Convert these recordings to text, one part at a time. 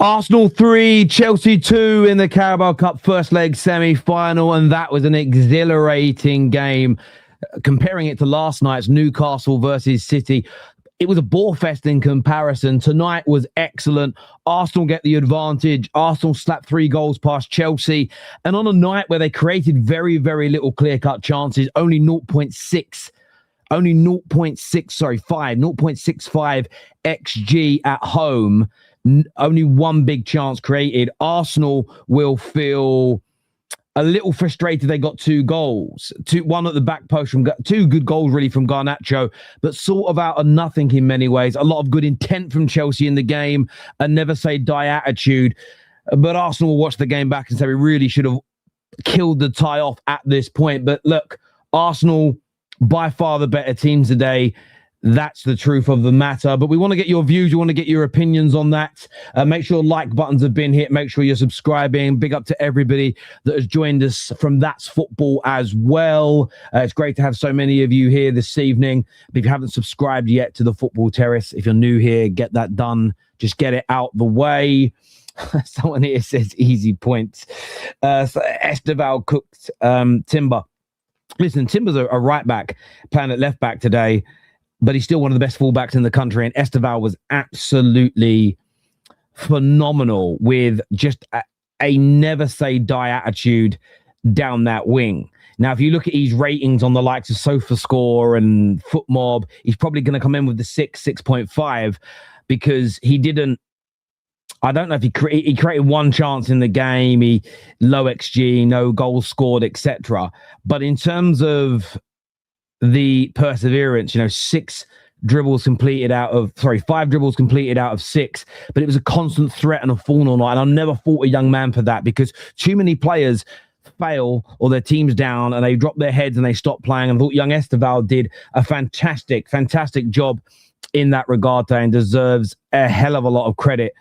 Arsenal 3, Chelsea 2 in the Carabao Cup first leg semi-final, and that was an exhilarating game. Comparing it to last night's Newcastle versus City, it was a bore fest in comparison. Tonight was excellent. Arsenal get the advantage. Arsenal slapped 3 goals past Chelsea, and on a night where they created very, very little clear-cut chances, only 0.65 XG at home. Only one big chance created. Arsenal will feel a little frustrated. They got 2 goals, one at the back post from 2 good goals really from Garnacho, but sort of out of nothing in many ways. A lot of good intent from Chelsea in the game, a never say die attitude. But Arsenal will watch the game back and say we really should have killed the tie off at this point. But look, Arsenal by far the better team today. That's the truth of the matter. But we want to get your views. We want to get your opinions on that. Make sure like buttons have been hit. Make sure you're subscribing. Big up to everybody that has joined us from That's Football as well. It's great to have so many of you here this evening. But if you haven't subscribed yet to the Football Terrace, if you're new here, get that done. Just get it out the way. Someone here says easy points. So Esteval cooked Timber. Listen, Timber's a right back playing at left back today, but he's still one of the best fullbacks in the country. And Esteval was absolutely phenomenal with just a never say die attitude down that wing. Now, if you look at his ratings on the likes of SofaScore and FootMob, he's probably going to come in with the 6.5 because he didn't. I don't know if he created one chance in the game. He low XG, no goals scored, etc. But in terms of the perseverance, 5 dribbles completed out of 6, but it was a constant threat and a fawn all night. And I'll never fault a young man for that, because too many players fail or their team's down and they drop their heads and they stop playing. And I thought young Esteval did a fantastic job in that regard today and deserves a hell of a lot of credit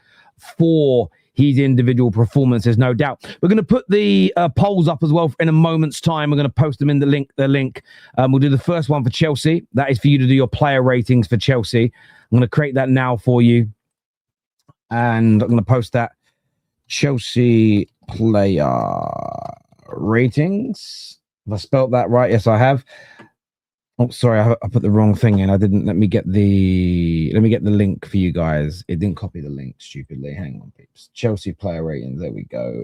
for his individual performances, no doubt. We're going to put the polls up as well in a moment's time. We're going to post them in the link. We'll do the first one for Chelsea. That is for you to do your player ratings for Chelsea. I'm going to create that now for you. And I'm going to post that. Chelsea player ratings. Have I spelled that right? Yes, I have. Oh, sorry, I put the wrong thing in. I didn't. Let me get the link for you guys. It didn't copy the link stupidly. Hang on, peeps. Chelsea player ratings. There we go.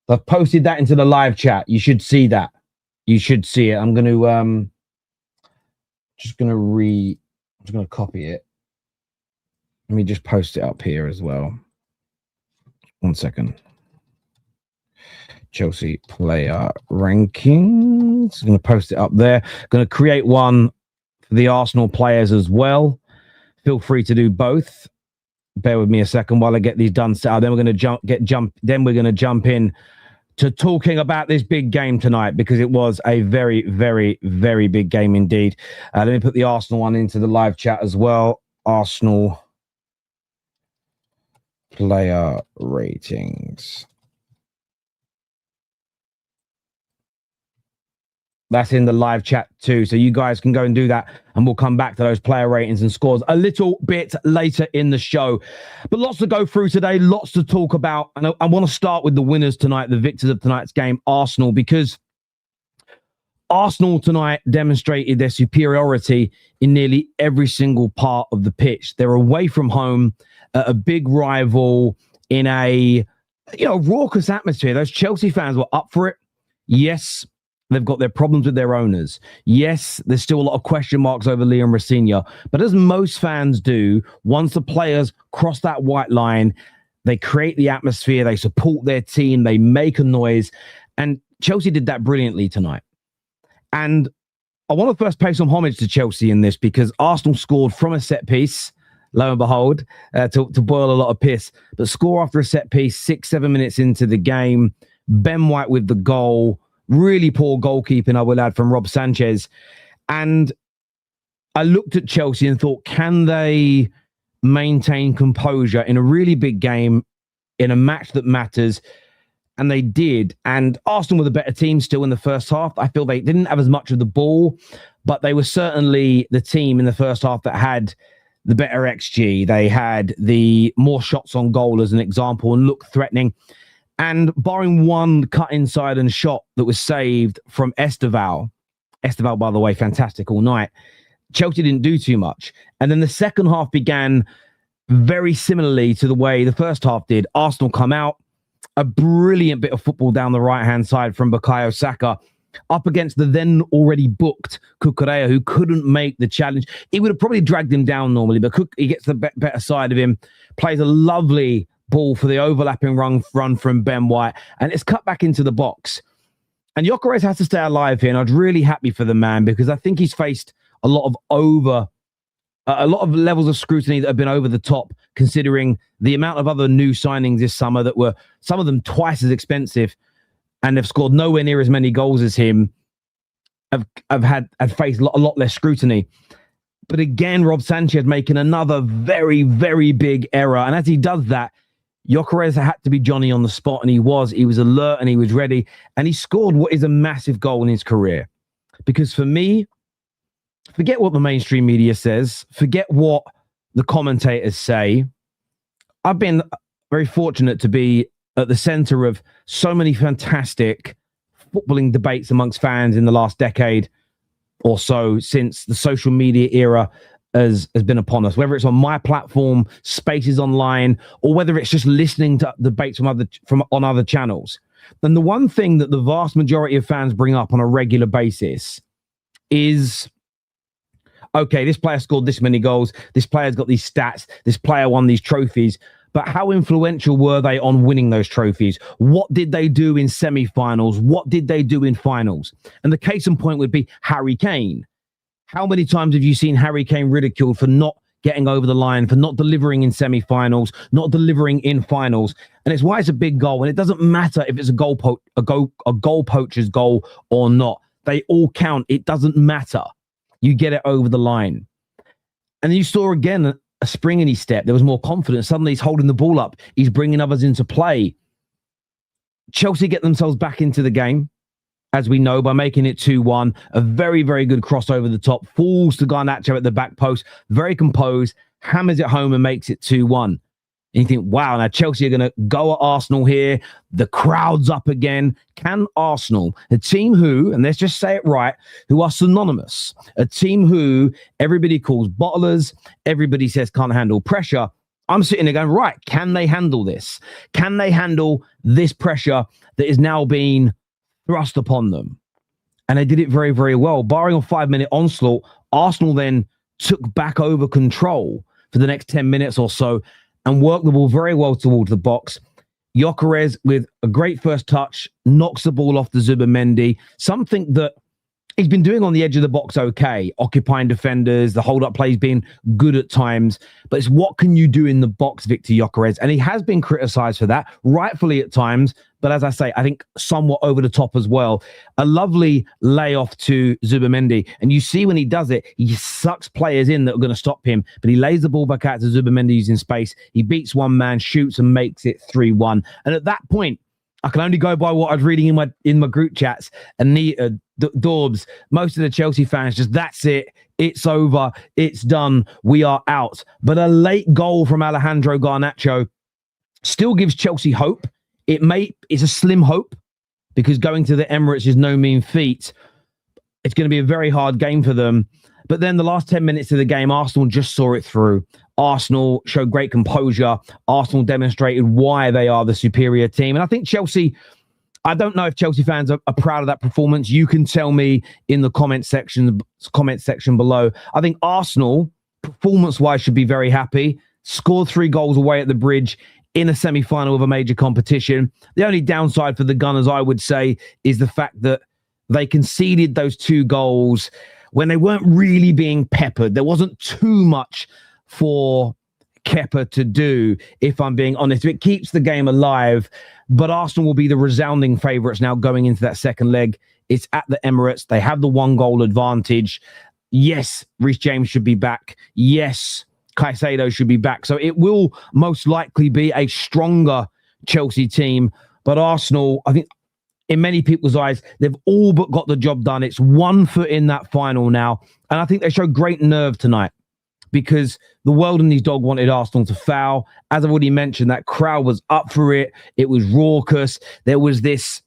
I've posted that into the live chat. You should see that. You should see it. I'm going to just going to copy it. Let me just post it up here as well. 1 second. Chelsea player rankings. I'm going to post it up there. Going to create one for the Arsenal players as well. Feel free to do both. Bear with me a second while I get these done. Then we're going to Then we're going to jump in to talking about this big game tonight, because it was a very, very, very big game indeed. Let me put the Arsenal one into the live chat as well. Arsenal player ratings. That's in the live chat too. So you guys can go and do that, and we'll come back to those player ratings and scores a little bit later in the show. But lots to go through today, lots to talk about. And I want to start with the winners tonight, the victors of tonight's game, Arsenal, because Arsenal tonight demonstrated their superiority in nearly every single part of the pitch. They're away from home, a big rival in a raucous atmosphere. Those Chelsea fans were up for it. Yes, they've got their problems with their owners. Yes, there's still a lot of question marks over Liam Rosenior. But as most fans do, once the players cross that white line, they create the atmosphere, they support their team, they make a noise. And Chelsea did that brilliantly tonight. And I want to first pay some homage to Chelsea in this, because Arsenal scored from a set piece, lo and behold, to boil a lot of piss. But score after a set piece, 6-7 minutes into the game. Ben White with the goal. Really poor goalkeeping, I will add, from Rob Sanchez. And I looked at Chelsea and thought, can they maintain composure in a really big game, in a match that matters? And they did. And Arsenal were the better team still in the first half. I feel they didn't have as much of the ball, but they were certainly the team in the first half that had the better XG. They had the more shots on goal as an example and looked threatening. And barring one cut inside and shot that was saved from Esteval, by the way, fantastic all night, Chelsea didn't do too much. And then the second half began very similarly to the way the first half did. Arsenal come out, a brilliant bit of football down the right-hand side from Bukayo Saka, up against the then already booked Cucurella, who couldn't make the challenge. He would have probably dragged him down normally, but he gets the better side of him, plays a lovely ball for the overlapping run from Ben White, and it's cut back into the box. And Gyökeres has to stay alive here, and I'm really happy for the man because I think he's faced a lot of levels of scrutiny that have been over the top, considering the amount of other new signings this summer that were, some of them twice as expensive, and have scored nowhere near as many goals as him, have faced a lot less scrutiny. But again, Rob Sanchez making another very, very big error. And as he does that, Gyökeres had to be Johnny on the spot, and he was alert and he was ready. And he scored what is a massive goal in his career. Because for me, forget what the mainstream media says, forget what the commentators say. I've been very fortunate to be at the center of so many fantastic footballing debates amongst fans in the last decade or so, since the social media era has been upon us, whether it's on my platform, Spaces Online, or whether it's just listening to debates on other channels. And the one thing that the vast majority of fans bring up on a regular basis is, okay, this player scored this many goals, this player's got these stats, this player won these trophies, but how influential were they on winning those trophies? What did they do in semi-finals? What did they do in finals? And the case in point would be Harry Kane. How many times have you seen Harry Kane ridiculed for not getting over the line, for not delivering in semi-finals, not delivering in finals? And it's why it's a big goal. And it doesn't matter if it's a goal poacher's goal or not. They all count. It doesn't matter. You get it over the line. And you saw again a spring in his step. There was more confidence. Suddenly he's holding the ball up. He's bringing others into play. Chelsea get themselves back into the game, as we know, by making it 2-1. A very, very good cross over the top. Falls to Garnacho at the back post. Very composed. Hammers it home and makes it 2-1. And you think, wow, now Chelsea are going to go at Arsenal here. The crowd's up again. Can Arsenal, a team who, and let's just say it right, who are synonymous, a team who everybody calls bottlers, everybody says can't handle pressure. I'm sitting there going, right, can they handle this? Can they handle this pressure that is now being thrust upon them? And they did it very, very well. Barring a 5-minute onslaught, Arsenal then took back over control for the next 10 minutes or so and worked the ball very well towards the box. Gyökeres, with a great first touch, knocks the ball off to Zubimendi, something that he's been doing on the edge of the box okay, occupying defenders, the hold-up play's been good at times, but it's what can you do in the box, Victor Gyökeres? And he has been criticised for that, rightfully at times, but as I say, I think somewhat over the top as well. A lovely layoff to Zubimendi, and you see when he does it, he sucks players in that are going to stop him, but he lays the ball back out to Zubimendi using space. He beats one man, shoots, and makes it 3-1. And at that point, I can only go by what I was reading in my group chats. Anita, Dorbs, most of the Chelsea fans, just that's it. It's over. It's done. We are out. But a late goal from Alejandro Garnacho still gives Chelsea hope. It's a slim hope, because going to the Emirates is no mean feat. It's going to be a very hard game for them. But then the last 10 minutes of the game, Arsenal just saw it through. Arsenal showed great composure. Arsenal demonstrated why they are the superior team. And I think Chelsea, I don't know if Chelsea fans are proud of that performance. You can tell me in the comment section below. I think Arsenal, performance-wise, should be very happy. Scored 3 goals away at the Bridge in a semi-final of a major competition. The only downside for the Gunners, I would say, is the fact that they conceded those 2 goals when they weren't really being peppered. There wasn't too much for Kepa to do, if I'm being honest. It keeps the game alive, but Arsenal will be the resounding favourites now going into that second leg. It's at the Emirates. They have the 1-goal advantage. Yes, Reece James should be back. Yes, Caicedo should be back. So it will most likely be a stronger Chelsea team. But Arsenal, I think, in many people's eyes, they've all but got the job done. It's 1 foot in that final now. And I think they showed great nerve tonight. because the world and his dog wanted Arsenal to foul. As I've already mentioned, that crowd was up for it. It was raucous. There was this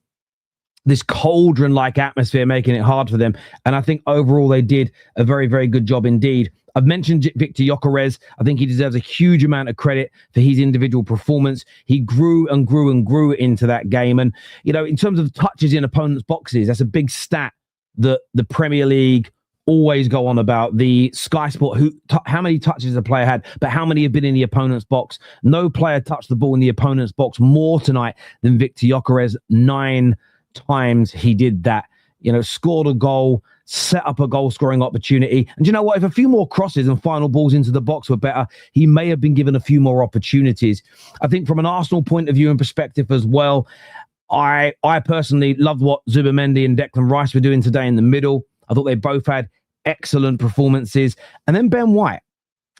cauldron-like atmosphere making it hard for them. And I think overall they did a very, very good job indeed. I've mentioned Victor Gyökeres. I think he deserves a huge amount of credit for his individual performance. He grew and grew and grew into that game. And, you know, in terms of touches in opponents' boxes, that's a big stat that the Premier League always go on about. The Sky Sport, how many touches a player had, but how many have been in the opponent's box. No player touched the ball in the opponent's box more tonight than Victor Gyökeres. 9 times he did that. You know, scored a goal, set up a goal-scoring opportunity. And you know what? If a few more crosses and final balls into the box were better, he may have been given a few more opportunities. I think from an Arsenal point of view and perspective as well, I personally loved what Zubimendi and Declan Rice were doing today in the middle. I thought they both had excellent performances. And then Ben White.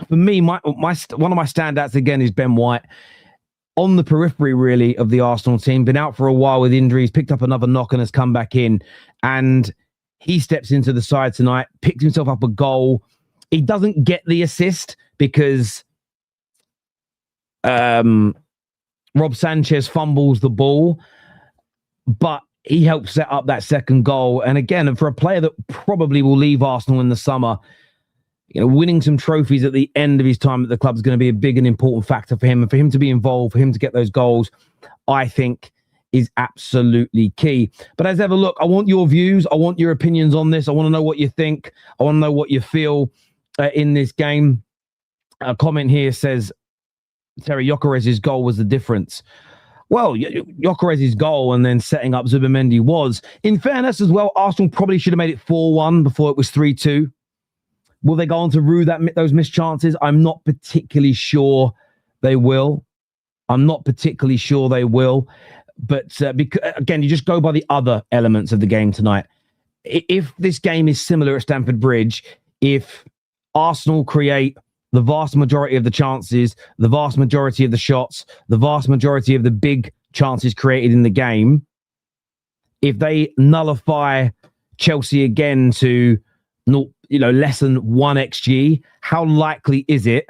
For me, one of my standouts again is Ben White. On the periphery, really, of the Arsenal team, been out for a while with injuries, picked up another knock and has come back in. And he steps into the side tonight, picked himself up a goal. He doesn't get the assist because Rob Sanchez fumbles the ball, but he helped set up that second goal. And again, for a player that probably will leave Arsenal in the summer, you know, winning some trophies at the end of his time at the club is going to be a big and important factor for him. And for him to be involved, for him to get those goals, I think is absolutely key. But as ever, look, I want your views. I want your opinions on this. I want to know what you think. I want to know what you feel in this game. A comment here says, Terry, Gyökeres' goal was the difference. Well, Gyökeres' goal and then setting up Zubimendi was. In fairness as well, Arsenal probably should have made it 4-1 before it was 3-2. Will they go on to rue those missed chances? I'm not particularly sure they will. But because, again, you just go by the other elements of the game tonight. If this game is similar at Stamford Bridge, if Arsenal create the vast majority of the chances, the vast majority of the shots, the vast majority of the big chances created in the game, if they nullify Chelsea again to less than 1 XG, how likely is it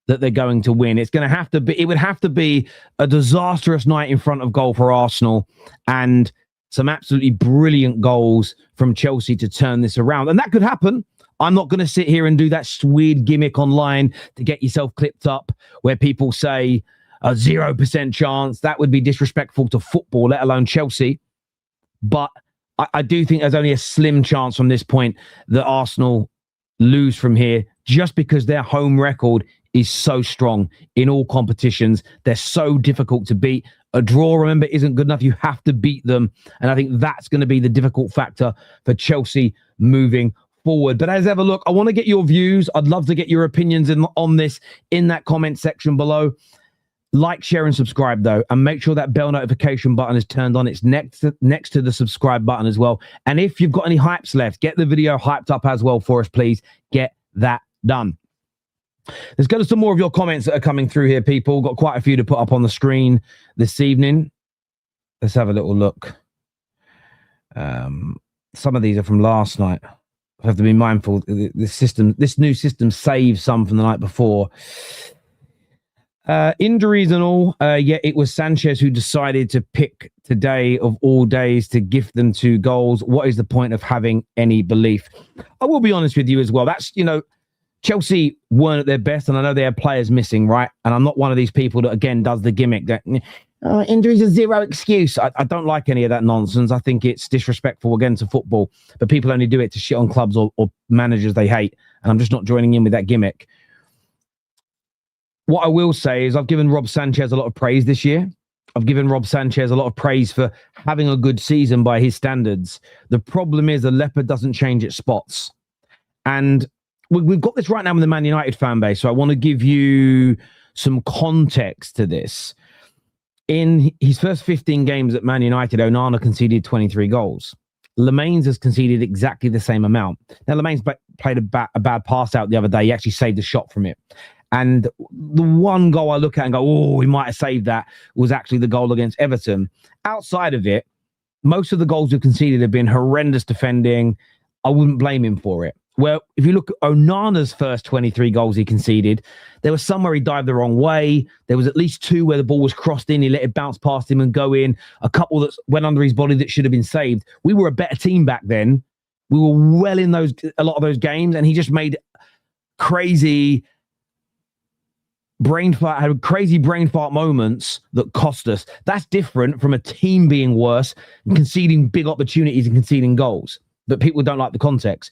that they're going to win? It would have to be a disastrous night in front of goal for Arsenal and some absolutely brilliant goals from Chelsea to turn this around. And that could happen. I'm not going to sit here and do that weird gimmick online to get yourself clipped up where people say a 0% chance. That would be disrespectful to football, let alone Chelsea. But I do think there's only a slim chance from this point that Arsenal lose from here just because their home record is so strong in all competitions. They're so difficult to beat. A draw, remember, isn't good enough. You have to beat them. And I think that's going to be the difficult factor for Chelsea moving forward. But as ever, look, I want to get your views. I'd love to get your opinions on this in that comment section below. Like, share, and subscribe, though, and make sure that bell notification button is turned on. It's next to the subscribe button as well. And if you've got any hypes left, get the video hyped up as well for us, please. Get that done. Let's go to some more of your comments that are coming through here, people. Got quite a few to put up on the screen this evening. Let's have a little look. Some of these are from last night. I have to be mindful. This new system saves some from the night before. Injuries and all, yet it was Sanchez who decided to pick today of all days to gift them 2 goals. What is the point of having any belief? I will be honest with you as well. That's, Chelsea weren't at their best, and I know they had players missing, right? And I'm not one of these people that, again, does the gimmick that injuries are zero excuse. I don't like any of that nonsense. I think it's disrespectful, again, to football. But people only do it to shit on clubs or managers they hate. And I'm just not joining in with that gimmick. What I will say is I've given Rob Sanchez a lot of praise this year. I've given Rob Sanchez a lot of praise for having a good season by his standards. The problem is the leopard doesn't change its spots. And we've got this right now with the Man United fan base, so I want to give you some context to this. In his first 15 games at Man United, Onana conceded 23 goals. Lemaines has conceded exactly the same amount. Now, Lemaines played a bad pass out the other day. He actually saved a shot from it. And the one goal I look at and go, oh, we might have saved that, was actually the goal against Everton. Outside of it, most of the goals we've conceded have been horrendous defending. I wouldn't blame him for it. where if you look at Onana's first 23 goals he conceded, there was some where he dived the wrong way. There was at least 2 where the ball was crossed in. He let it bounce past him and go in. A couple that went under his body that should have been saved. We were a better team back then. We were well in a lot of those games, and he just made crazy brain fart moments that cost us. That's different from a team being worse and conceding big opportunities and conceding goals. But people don't like the context.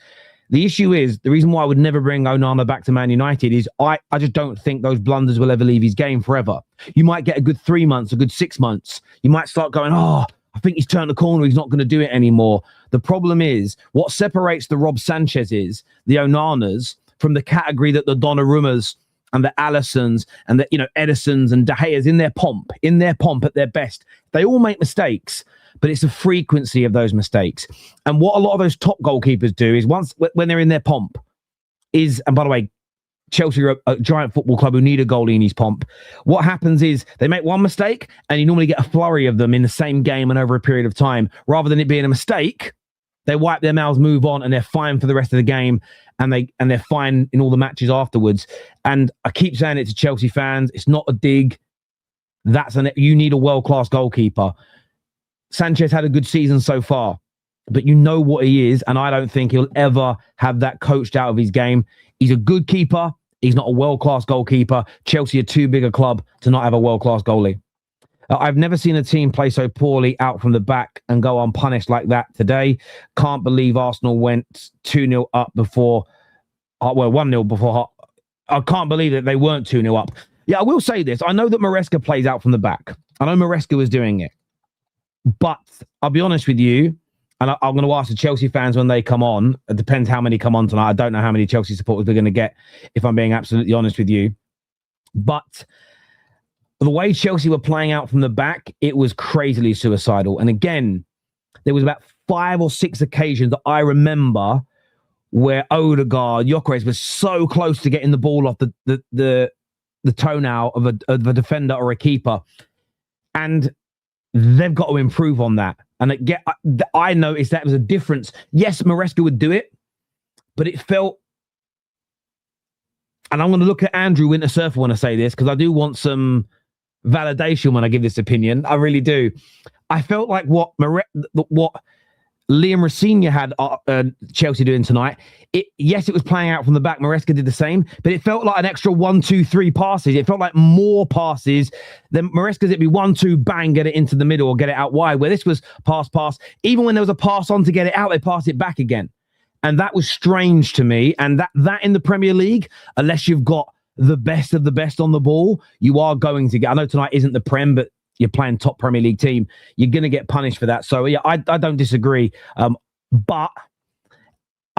The issue is, the reason why I would never bring Onana back to Man United is I just don't think those blunders will ever leave his game forever. You might get a good 3 months, a good 6 months. You might start going, I think he's turned the corner. He's not going to do it anymore. The problem is, what separates the Rob Sanchez's, the Onanas, from the category that the Donnarummas and the Alissons and the Edisons and De Gea's in their pomp at their best. They all make mistakes, but it's the frequency of those mistakes. And what a lot of those top goalkeepers do is when they're in their pomp is, and by the way, Chelsea are a giant football club who need a goalie in his pomp. What happens is they make one mistake and you normally get a flurry of them in the same game and over a period of time. Rather than it being a mistake, they wipe their mouths, move on, and they're fine for the rest of the game. And they're fine in all the matches afterwards. And I keep saying it to Chelsea fans. It's not a dig. You need a world-class goalkeeper. Sanchez had a good season so far, but you know what he is, and I don't think he'll ever have that coached out of his game. He's a good keeper. He's not a world-class goalkeeper. Chelsea are too big a club to not have a world-class goalie. I've never seen a team play so poorly out from the back and go unpunished like that today. Can't believe Arsenal went 2-0 up before, 1-0 before. I can't believe that they weren't 2-0 up. Yeah, I will say this. I know that Maresca plays out from the back. I know Maresca was doing it. But I'll be honest with you, and I'm going to ask the Chelsea fans when they come on. It depends how many come on tonight. I don't know how many Chelsea supporters we're going to get, if I'm being absolutely honest with you. But the way Chelsea were playing out from the back, it was crazily suicidal. And again, there was about 5 or 6 occasions that I remember where Odegaard, Gyökeres was so close to getting the ball off the toenail of a defender or a keeper. And they've got to improve on that. And I noticed that was a difference. Yes, Maresca would do it, but it felt, and I'm going to look at Andrew Wintersurfer when I say this, because I do want some validation when I give this opinion. I really do. I felt like what Liam Rosenior had Chelsea doing tonight. Yes, it was playing out from the back. Maresca did the same, but it felt like an extra 1, 2, 3 passes. It felt like more passes than Maresca's. It'd be 1, 2, bang, get it into the middle or get it out wide. Where this was pass. Even when there was a pass on to get it out, they passed it back again, and that was strange to me. And that in the Premier League, unless you've got the best of the best on the ball, you are going to get. I know tonight isn't the Prem, but you're playing top Premier League team, you're going to get punished for that. So yeah, I don't disagree. But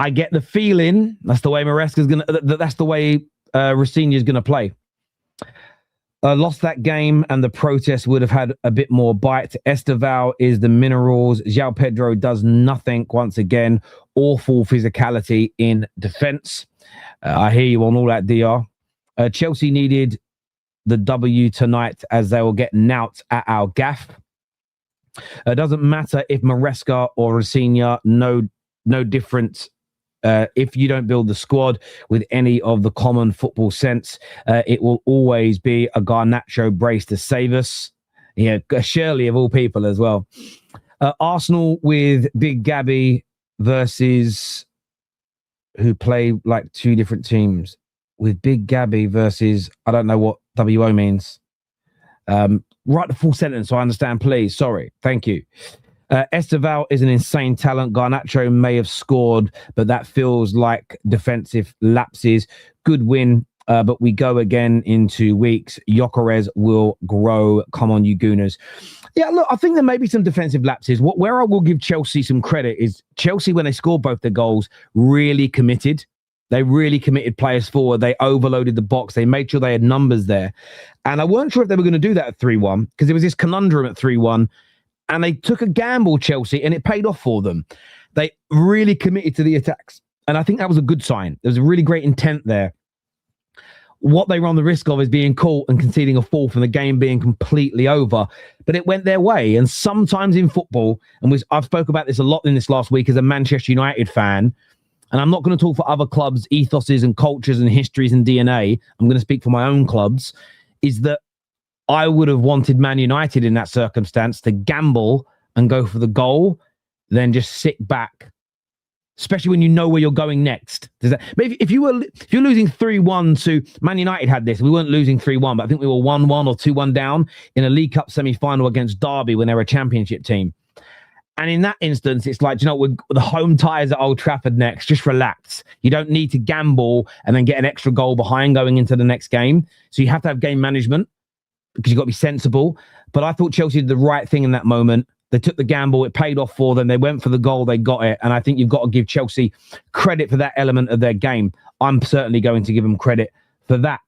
I get the feeling that's the way Maresca's going to, that's the way Rosenior's going to play. Lost that game and the protest would have had a bit more bite. Esteval is the minerals. João Pedro does nothing once again. Awful physicality in defense. I hear you on all that, DR. Chelsea needed the W tonight as they will get knout at our gaff. It doesn't matter if Maresca or Rosenior, no different. If you don't build the squad with any of the common football sense, it will always be a Garnacho brace to save us. Yeah, Shirley of all people as well. Arsenal with Big Gabby versus who play like 2 different teams. With Big Gabby versus, I don't know what WO means. Write the full sentence so I understand, please. Sorry. Thank you. Esteval is an insane talent. Garnacho may have scored, but that feels like defensive lapses. Good win, but we go again in 2 weeks. Gyökeres will grow. Come on, you Gooners. Yeah, look, I think there may be some defensive lapses. Where I will give Chelsea some credit is Chelsea, when they scored both their goals, really committed. They really committed players forward. They overloaded the box. They made sure they had numbers there. And I weren't sure if they were going to do that at 3-1 because there was this conundrum at 3-1. And they took a gamble, Chelsea, and it paid off for them. They really committed to the attacks. And I think that was a good sign. There was a really great intent there. What they run the risk of is being caught and conceding a fourth and the game being completely over. But it went their way. And sometimes in football, and I've spoke about this a lot in this last week as a Manchester United fan, and I'm not going to talk for other clubs' ethoses and cultures and histories and DNA, I'm going to speak for my own clubs, is that I would have wanted Man United in that circumstance to gamble and go for the goal, then just sit back, especially when you know where you're going next. Does that, maybe if you're losing 3-1 to Man United had this, we weren't losing 3-1, but I think we were 1-1 or 2-1 down in a League Cup semi-final against Derby when they were a championship team. And in that instance, it's like, you know, with the home ties at Old Trafford next, just relax. You don't need to gamble and then get an extra goal behind going into the next game. So you have to have game management because you've got to be sensible. But I thought Chelsea did the right thing in that moment. They took the gamble. It paid off for them. They went for the goal. They got it. And I think you've got to give Chelsea credit for that element of their game. I'm certainly going to give them credit for that.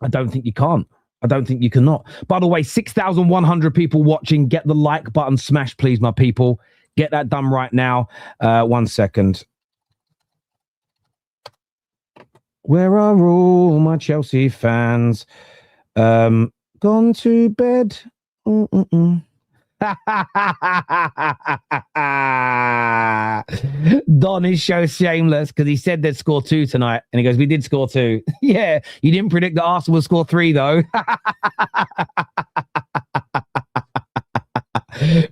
I don't think you can't. I don't think you cannot. By the way, 6,100 people watching. Get the like button smashed, please, my people. Get that done right now. 1 second. Where are all my Chelsea fans? Gone to bed. Don is so shameless because he said they'd score 2 tonight, and he goes, "We did score 2." Yeah, you didn't predict that Arsenal would score 3 though.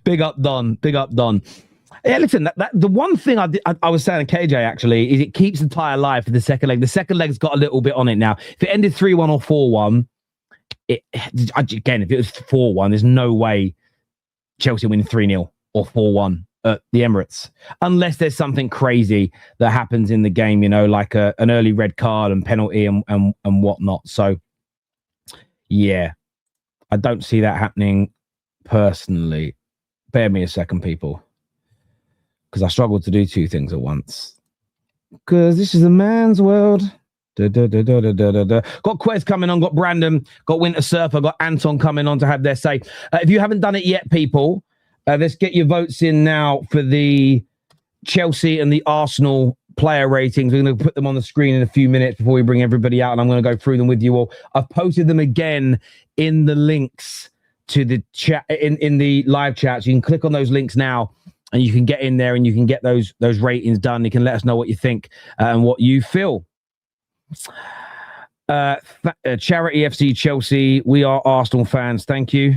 Big up Don. Big up Don. Yeah, listen, that the one thing I was saying to KJ actually is it keeps the tie alive for the second leg. The second leg's got a little bit on it now. If it ended 3-1 or 4-1, again, if it was 4-1, there's no way Chelsea winning 3-0 or 4-1 at the Emirates, unless there's something crazy that happens in the game, you know, like an early red card and penalty and whatnot. So, yeah, I don't see that happening personally. Bear me a second, people, because I struggle to do 2 things at once. Because this is a man's world. Got Kwess coming on, got Brandon, got Winter Surfer, got Anton coming on to have their say. If you haven't done it yet, people, let's get your votes in now for the Chelsea and the Arsenal player ratings. We're going to put them on the screen in a few minutes before we bring everybody out, and I'm going to go through them with you all. I've posted them again in the links to the chat, in the live chat. So you can click on those links now, and you can get in there and you can get those ratings done. You can let us know what you think and what you feel. Charity FC Chelsea, we are Arsenal fans, thank you.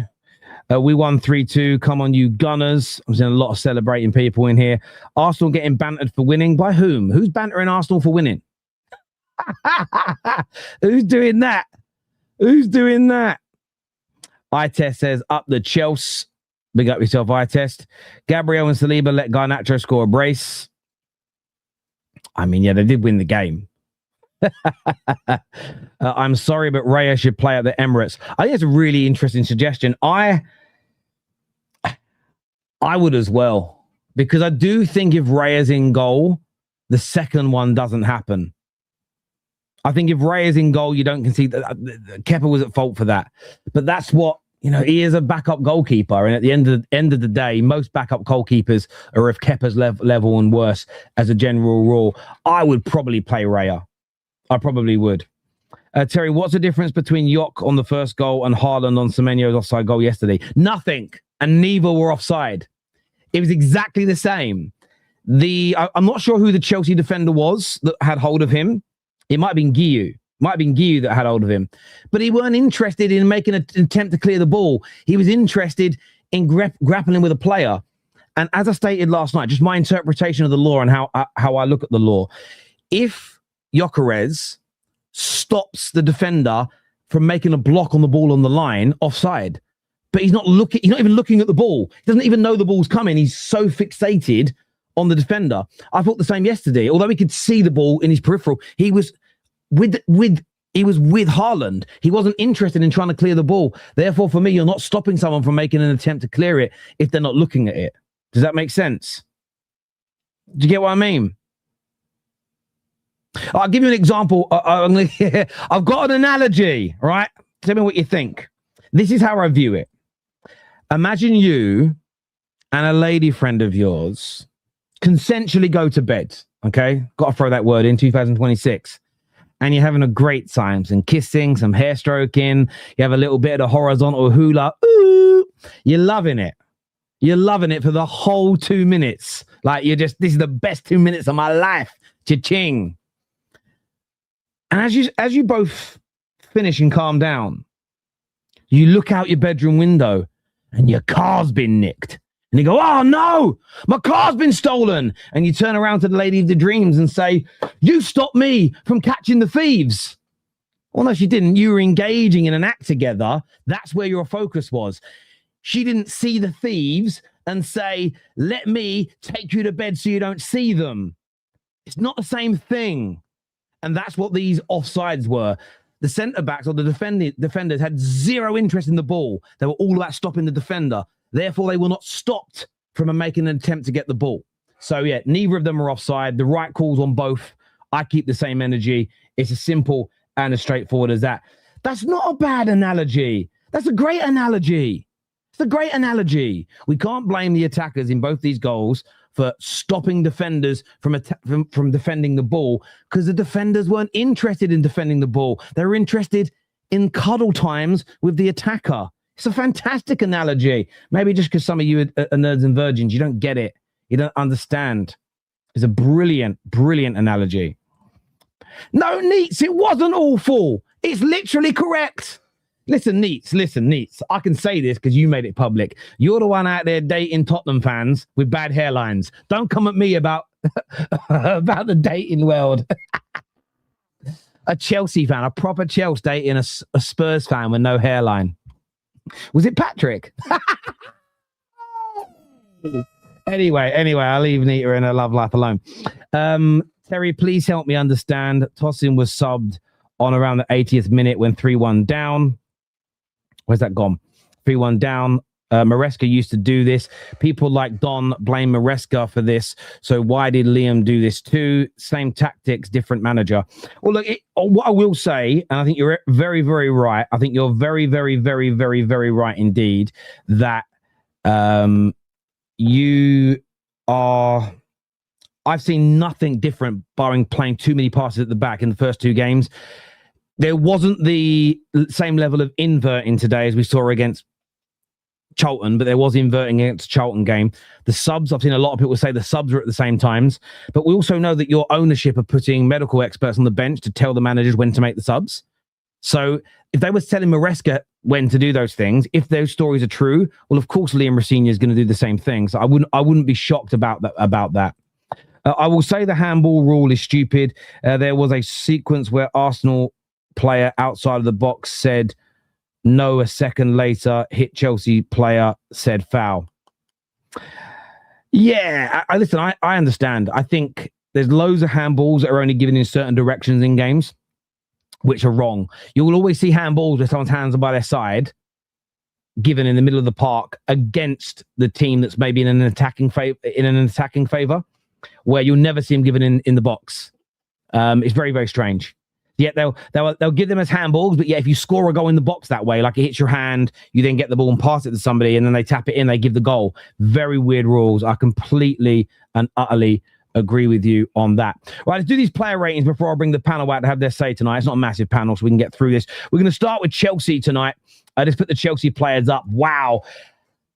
We won 3-2. Come on, you Gunners. I'm seeing a lot of celebrating people in here. Arsenal getting bantered for winning. By whom? Who's bantering Arsenal for winning? Who's doing that? Who's doing that? iTest says up the Chelsea. Big up yourself, iTest. Gabriel and Saliba let Garnacho score a brace. I mean, yeah, they did win the game. I'm sorry, but Raya should play at the Emirates. I think it's a really interesting suggestion. I would as well, because I do think if Raya's in goal, the second one doesn't happen. I think if Raya's in goal, you don't concede that. Kepa was at fault for that, but that's what, you know, he is a backup goalkeeper, and at the end of the day, most backup goalkeepers are of Kepa's level and worse. As a general rule, I would probably play Raya. I probably would. Terry, what's the difference between Yok on the first goal and Haaland on Semenyo's offside goal yesterday? Nothing. And neither were offside. It was exactly the same. I'm not sure who the Chelsea defender was that had hold of him. It might have been Guiu. That had hold of him. But he weren't interested in making an attempt to clear the ball. He was interested in grappling with a player. And as I stated last night, just my interpretation of the law and how I look at the law, if Gyökeres stops the defender from making a block on the ball on the line, offside. But he's not even looking at the ball. He doesn't even know the ball's coming. He's so fixated on the defender. I thought the same yesterday. Although he could see the ball in his peripheral, he was with Haaland. He wasn't interested in trying to clear the ball. Therefore, for me, you're not stopping someone from making an attempt to clear it if they're not looking at it. Does that make sense? Do you get what I mean? I'll give you an example. I've got an analogy, right? Tell me what you think. This is how I view it. Imagine you and a lady friend of yours consensually go to bed, okay? Got to throw that word in, 2026. And you're having a great time, some kissing, some hair stroking. You have a little bit of the horizontal hula. Ooh, you're loving it. You're loving it for the whole 2 minutes. Like this is the best 2 minutes of my life. Cha-ching. And as you both finish and calm down, you look out your bedroom window and your car's been nicked. And you go, oh no, my car's been stolen. And you turn around to the lady of the dreams and say, you stopped me from catching the thieves. Well, no, she didn't. You were engaging in an act together. That's where your focus was. She didn't see the thieves and say, let me take you to bed so you don't see them. It's not the same thing. And that's what these offsides were. The centre-backs or the defenders had zero interest in the ball. They were all about stopping the defender. Therefore, they were not stopped from making an attempt to get the ball. So, yeah, neither of them are offside. The right calls on both. I keep the same energy. It's as simple and as straightforward as that. That's not a bad analogy. That's a great analogy. It's a great analogy. We can't blame the attackers in both these goals for stopping defenders from defending the ball because the defenders weren't interested in defending the ball. They were interested in cuddle times with the attacker. It's a fantastic analogy. Maybe just because some of you are nerds and virgins, you don't get it. You don't understand. It's a brilliant, brilliant analogy. No, Neats, it wasn't awful. It's literally correct. Listen, Neats. I can say this because you made it public. You're the one out there dating Tottenham fans with bad hairlines. Don't come at me about, about the dating world. A Chelsea fan, a proper Chelsea dating a Spurs fan with no hairline. Was it Patrick? Anyway, I'll leave Nita in her love life alone. Terry, please help me understand. Tosin was subbed on around the 80th minute when 3-1 down. Where's that gone? 3-1 down. Maresca used to do this. People like Don blame Maresca for this. So why did Liam do this too? Same tactics, different manager. Well, look, what I will say, and I think you're very, very right. I think you're very, very, very, very, very right indeed that you are... I've seen nothing different barring playing too many passes at the back in the first two games. There wasn't the same level of inverting today as we saw against Charlton, but there was inverting against the Charlton game. The subs, I've seen a lot of people say the subs are at the same times, but we also know that your ownership of putting medical experts on the bench to tell the managers when to make the subs. So if they were telling Maresca when to do those things, if those stories are true, well, of course, Liam Rosenior is going to do the same thing. So I wouldn't be shocked about that. I will say the handball rule is stupid. There was a sequence where Arsenal player outside of the box said no, a second later hit Chelsea player said foul. Yeah, listen, I understand. I think there's loads of handballs that are only given in certain directions in games, which are wrong. You will always see handballs where someone's hands are by their side, given in the middle of the park against the team that's maybe in an attacking favor, where you'll never see them given in the box. It's very, very strange. Yeah, they'll give them as handballs, but yeah, if you score a goal in the box that way, like it hits your hand, you then get the ball and pass it to somebody, and then they tap it in, they give the goal. Very weird rules. I completely and utterly agree with you on that. Right, let's do these player ratings before I bring the panel out to have their say tonight. It's not a massive panel, so we can get through this. We're going to start with Chelsea tonight. Let's put the Chelsea players up. Wow.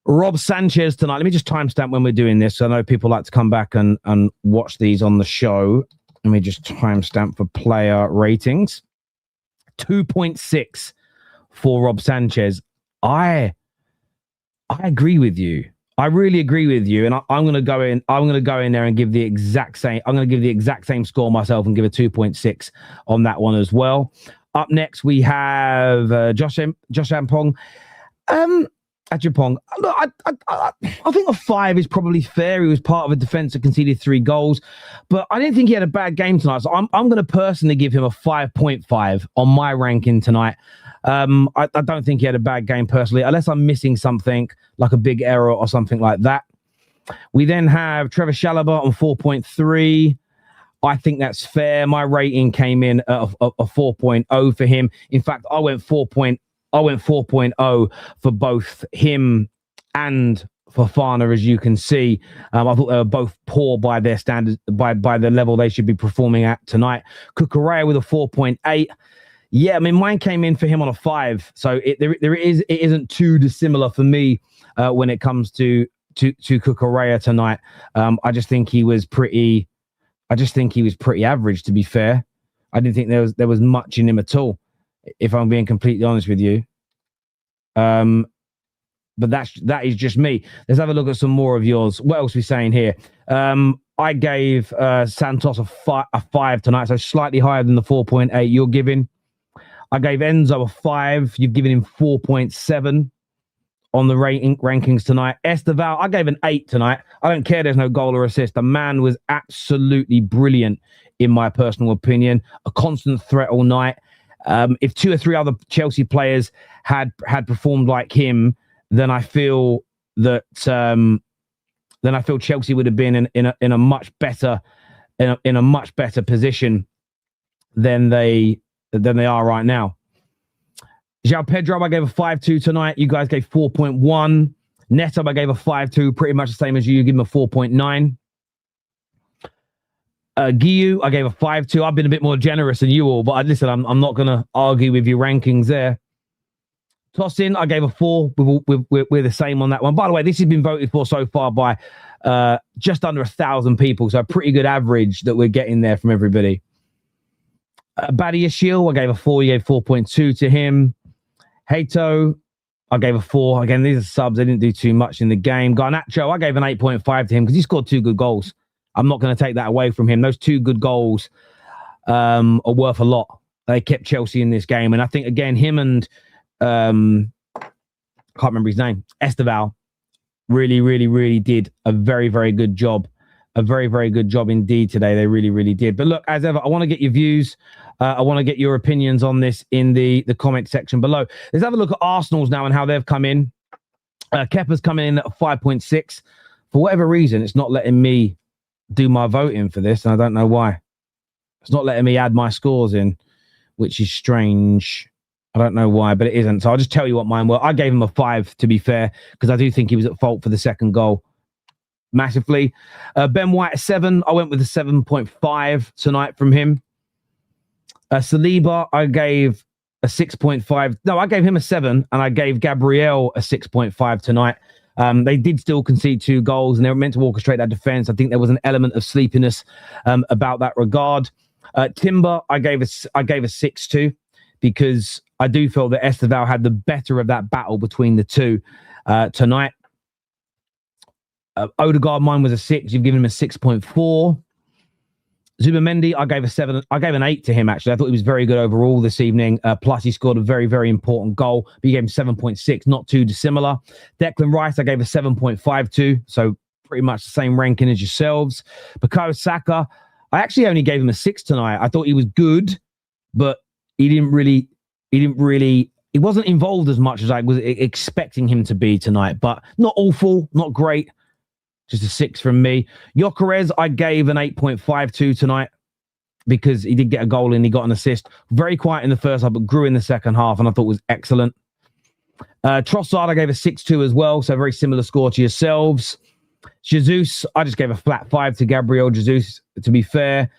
Rob Sanchez tonight. Let me just timestamp when we're doing this. I know people like to come back and watch these on the show. Let me just timestamp for player ratings. 2.6 for Rob Sanchez. I agree with you. I really agree with you, and I'm going to go in. I'm going to go in there and give the exact same. I'm going to give the exact same score myself and give a 2.6 on that one as well. Up next, we have Josh Ampong. Ajapong. Look, I think a 5 is probably fair. He was part of a defence that conceded 3 goals, but I didn't think he had a bad game tonight. So I'm going to personally give him a 5.5 on my ranking tonight. I don't think he had a bad game personally, unless I'm missing something like a big error or something like that. We then have Trevor Chalobah on 4.3. I think that's fair. My rating came in at a 4.0 for him. In fact, I went 4.0 for both him and Fofana, as you can see. I thought they were both poor by their standards, by the level they should be performing at tonight. Cucurella with a 4.8. Yeah, I mean, mine came in for him on a 5. So it isn't too dissimilar for me when it comes to Cucurella tonight. I just think he was pretty I just think he was pretty average, to be fair. I didn't think there was much in him at all, if I'm being completely honest with you. But that is just me. Let's have a look at some more of yours. What else are we saying here? I gave Santos a 5 tonight, so slightly higher than the 4.8 you're giving. I gave Enzo a 5. You've given him 4.7 on the rankings tonight. Esteval, I gave an 8 tonight. I don't care there's no goal or assist. The man was absolutely brilliant, in my personal opinion. A constant threat all night. If 2 or 3 other Chelsea players had performed like him, then I feel that Chelsea would have been in a much better position than they are right now. João Pedro, I gave a 5.2 tonight. You guys gave 4.1. Neto, I gave a 5.2, pretty much the same as you. You give him a 4.9. Guiu, I gave a 5.2. I've been a bit more generous than you all, but listen, I'm not going to argue with your rankings there. Tosin, I gave a 4. We're the same on that one. By the way, this has been voted for so far by just under 1,000 people, so a pretty good average that we're getting there from everybody. Badiashile, I gave a 4. You gave 4.2 to him. Hato, I gave a 4. Again, these are subs. They didn't do too much in the game. Garnacho, I gave an 8.5 to him because he scored 2 good goals. I'm not going to take that away from him. Those 2 good goals are worth a lot. They kept Chelsea in this game. And I think, again, him and can't remember his name, Esteval, really, really, really did a very, very good job. A very, very good job indeed today. They really, really did. But look, as ever, I want to get your views. I want to get your opinions on this in the comment section below. Let's have a look at Arsenal's now and how they've come in. Kepa's coming in at 5.6. For whatever reason, it's not letting me do my voting for this, and I don't know why. It's not letting me add my scores in, which is strange. I don't know why, but it isn't. So I'll just tell you what mine were. I gave him a 5, to be fair, because I do think he was at fault for the second goal massively. Ben White, 7. I went with a 7.5 tonight from him. Saliba, I gave a 6.5. No, I gave him a 7, and I gave Gabriel a 6.5 tonight. They did still concede 2 goals, and they were meant to orchestrate that defense. I think there was an element of sleepiness about that regard. Timber, I gave a 6 to, because I do feel that Esteval had the better of that battle between the two tonight. Odegaard, mine was a 6. You've given him a 6.4. Zubamendi, I gave a 7. I gave an 8 to him, actually. I thought he was very good overall this evening. Plus, he scored a very, very important goal. But you gave him 7.6, not too dissimilar. Declan Rice, I gave a 7.5 to. So pretty much the same ranking as yourselves. Bukayo Saka, I actually only gave him a 6 tonight. I thought he was good, but he wasn't involved as much as I was expecting him to be tonight. But not awful, not great. Just a 6 from me. Gyökeres, I gave an 8.52 tonight because he did get a goal and he got an assist. Very quiet in the first half, but grew in the second half, and I thought was excellent. Trossard, I gave a 6.2 as well, so a very similar score to yourselves. Jesus, I just gave a flat 5 to Gabriel Jesus, to be fair.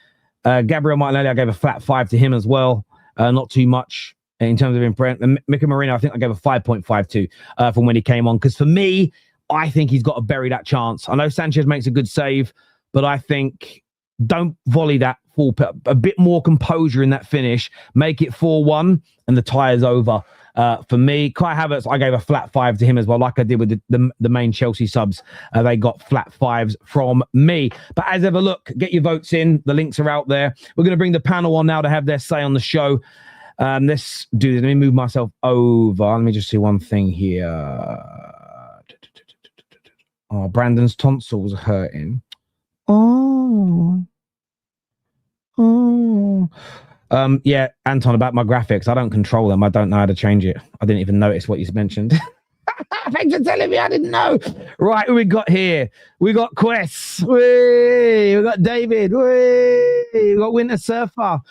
Gabriel Martinelli, I gave a flat 5 to him as well. Not too much in terms of imprint. And Mika Marino, I think I gave a 5.52 from when he came on, because for me, I think he's got to bury that chance. I know Sanchez makes a good save, but I think don't volley that full. A bit more composure in that finish. Make it 4-1 and the tie is over. For me, Kai Havertz, I gave a flat 5 to him as well, like I did with the main Chelsea subs. They got flat 5s from me. But as ever, look, get your votes in. The links are out there. We're going to bring the panel on now to have their say on the show. Let's do this. Let me move myself over. Let me just see one thing here. Oh, Brandon's tonsils are hurting. Oh. Yeah, Anton, about my graphics. I don't control them. I don't know how to change it. I didn't even notice what you mentioned. Thanks for telling me. I didn't know. Right, who we got here? We got Kwess. We got David. We got Winter Surfer.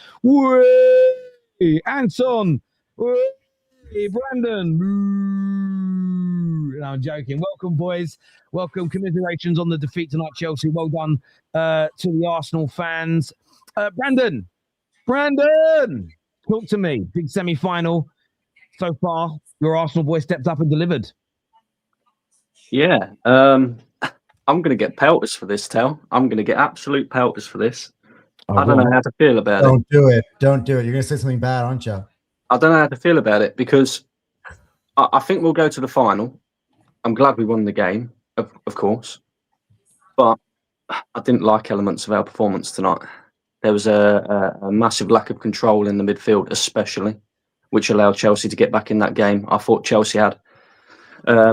Anton. Brandon. No, I'm joking. Welcome, boys. Welcome. Commiserations on the defeat tonight, Chelsea. Well done to the Arsenal fans. Brandon, talk to me. Big semi-final so far. Your Arsenal boy stepped up and delivered. Yeah. I'm going to get pelters for this, Tel. I'm going to get absolute pelters for this. I don't know how to feel about it. Don't do it. Don't do it. You're going to say something bad, aren't you? I don't know how to feel about it because I think we'll go to the final. I'm glad we won the game, of course. But I didn't like elements of our performance tonight. There was a massive lack of control in the midfield, especially, which allowed Chelsea to get back in that game. I thought Chelsea had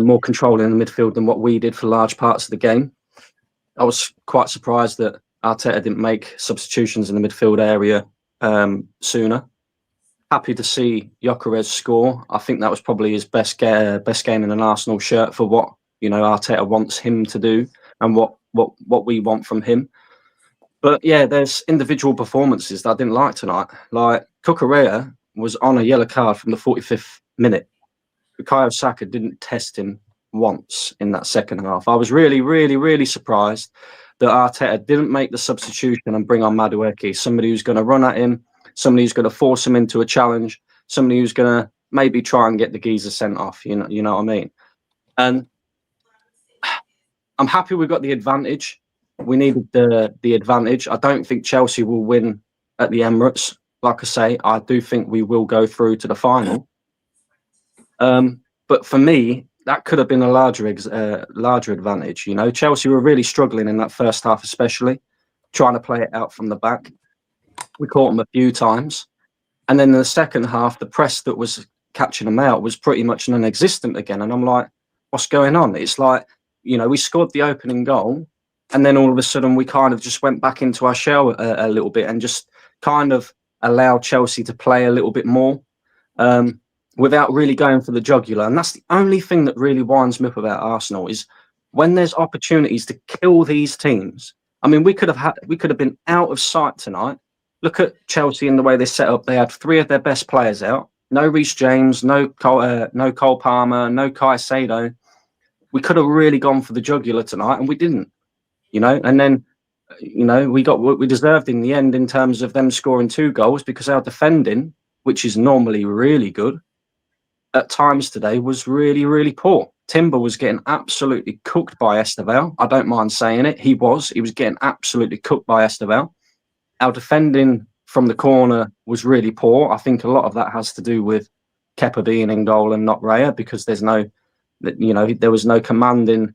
more control in the midfield than what we did for large parts of the game. I was quite surprised that Arteta didn't make substitutions in the midfield area sooner. Happy to see Gyökeres score. I think that was probably his best game in an Arsenal shirt for what Arteta wants him to do and what we want from him. But yeah, there's individual performances that I didn't like tonight. Like Cucurella was on a yellow card from the 45th minute. Bukayo Saka didn't test him once in that second half. I was really, really, really surprised that Arteta didn't make the substitution and bring on Madueke, somebody who's going to run at him, somebody who's going to force him into a challenge, somebody who's going to maybe try and get the geezer sent off. You know what I mean? And I'm happy we got the advantage. We needed the advantage. I don't think Chelsea will win at the Emirates. Like I say, I do think we will go through to the final. But for me, that could have been a larger advantage. Chelsea were really struggling in that first half, especially trying to play it out from the back. We caught them a few times, and then in the second half, the press that was catching them out was pretty much non-existent again. And I'm like, what's going on? It's like, we scored the opening goal, and then all of a sudden we kind of just went back into our shell a little bit and just kind of allowed Chelsea to play a little bit more. Without really going for the jugular. And that's the only thing that really winds me up about Arsenal is when there's opportunities to kill these teams. I mean, we could have been out of sight tonight. Look at Chelsea and the way they set up. They had 3 of their best players out. No Reece James, no Cole Palmer, no Caicedo. We could have really gone for the jugular tonight, and we didn't. And then, we got what we deserved in the end in terms of them scoring 2 goals because our defending, which is normally really good, at times today was really, really poor. Timber was getting absolutely cooked by Esteval. I don't mind saying it. He was getting absolutely cooked by Esteval. Our defending from the corner was really poor. I think a lot of that has to do with Kepa being in goal and not Raya because there was no commanding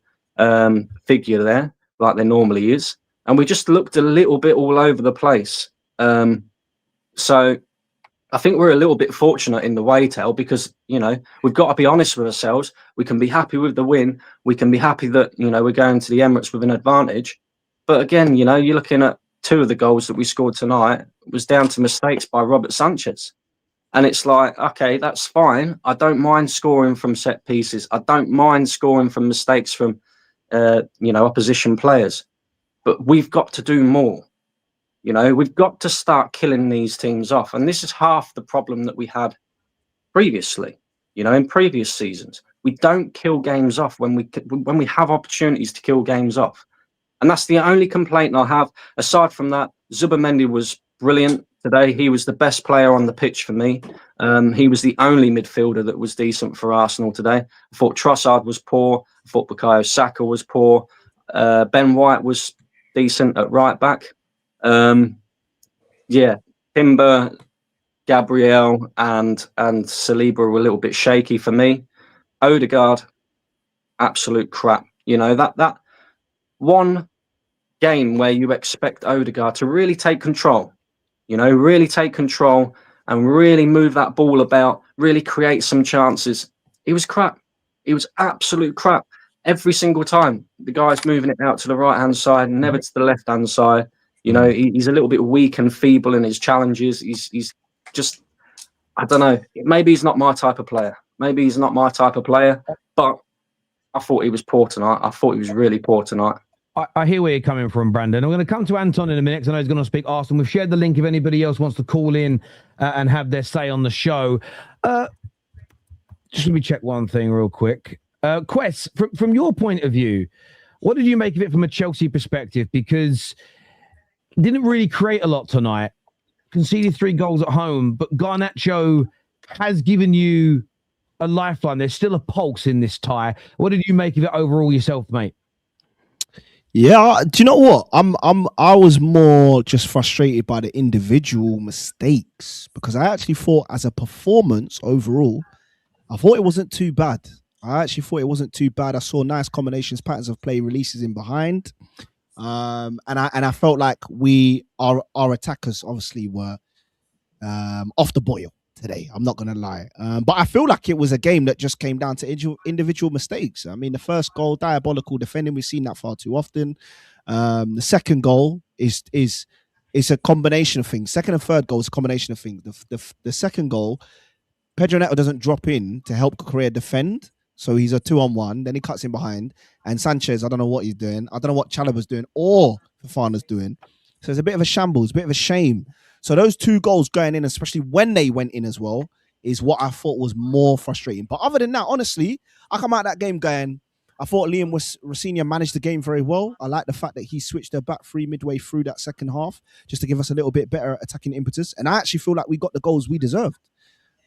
figure there like there normally is. And we just looked a little bit all over the place. So I think we're a little bit fortunate in the way, Tel, because, we've got to be honest with ourselves. We can be happy with the win. We can be happy that, we're going to the Emirates with an advantage. But again, you're looking at 2 of the goals that we scored tonight was down to mistakes by Robert Sanchez. And it's like, okay, that's fine. I don't mind scoring from set pieces. I don't mind scoring from mistakes from, opposition players. But we've got to do more. We've got to start killing these teams off. And this is half the problem that we had previously, in previous seasons. We don't kill games off when we have opportunities to kill games off. And that's the only complaint I have. Aside from that, Zubimendi was brilliant today. He was the best player on the pitch for me. He was the only midfielder that was decent for Arsenal today. I thought Trossard was poor. I thought Bukayo Saka was poor. Ben White was decent at right back. Timber, Gabriel, and Saliba were a little bit shaky for me. Odegaard, absolute crap. That one game where you expect Odegaard to really take control, really take control and really move that ball about, really create some chances. He was crap. He was absolute crap. Every single time, the guy's moving it out to the right-hand side, never to the left-hand side. He's a little bit weak and feeble in his challenges. He's just, I don't know. Maybe he's not my type of player. But I thought he was poor tonight. I thought he was really poor tonight. I hear where you're coming from, Brandon. I'm going to come to Anton in a minute because I know he's going to speak Arsenal. We've shared the link if anybody else wants to call in and have their say on the show. Just let me check one thing real quick. Kwess, from your point of view, what did you make of it from a Chelsea perspective? Because didn't really create a lot tonight. Conceded 3 goals at home, but Garnacho has given you a lifeline. There's still a pulse in this tie. What did you make of it overall yourself, mate? Yeah, do you know what? I was more just frustrated by the individual mistakes because I actually thought as a performance overall, I thought it wasn't too bad. I actually thought it wasn't too bad. I saw nice combinations, patterns of play, releases in behind. And I felt like our attackers obviously were off the boil today. I'm not gonna lie, but I feel like it was a game that just came down to individual mistakes. I mean, the first goal, diabolical defending. We've seen that far too often. The second goal is a combination of things. Second and third goal is a combination of things. The second goal, Pedro Neto doesn't drop in to help Correa defend. So he's a 2-on-1. Then he cuts in behind. And Sanchez, I don't know what he's doing. I don't know what Chalobah's doing or Fofana's doing. So it's a bit of a shambles, a bit of a shame. So those two goals going in, especially when they went in as well, is what I thought was more frustrating. But other than that, honestly, I come out of that game going, I thought Liam Rosenior managed the game very well. I like the fact that he switched their back three midway through that second half just to give us a little bit better attacking impetus. And I actually feel like we got the goals we deserved.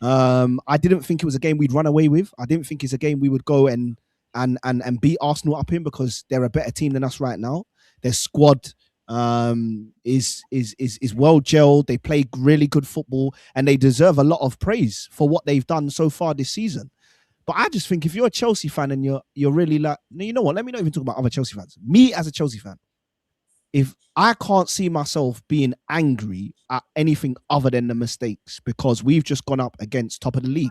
I didn't think it was a game we'd run away with. I didn't think it's a game we would go and beat Arsenal up in because they're a better team than us right now. Their squad is well gelled. They play really good football and they deserve a lot of praise for what they've done so far this season. But I just think if you're a Chelsea fan and you're really like, you know what? Let me not even talk about other Chelsea fans. Me as a Chelsea fan, if I can't see myself being angry at anything other than the mistakes, because we've just gone up against top of the league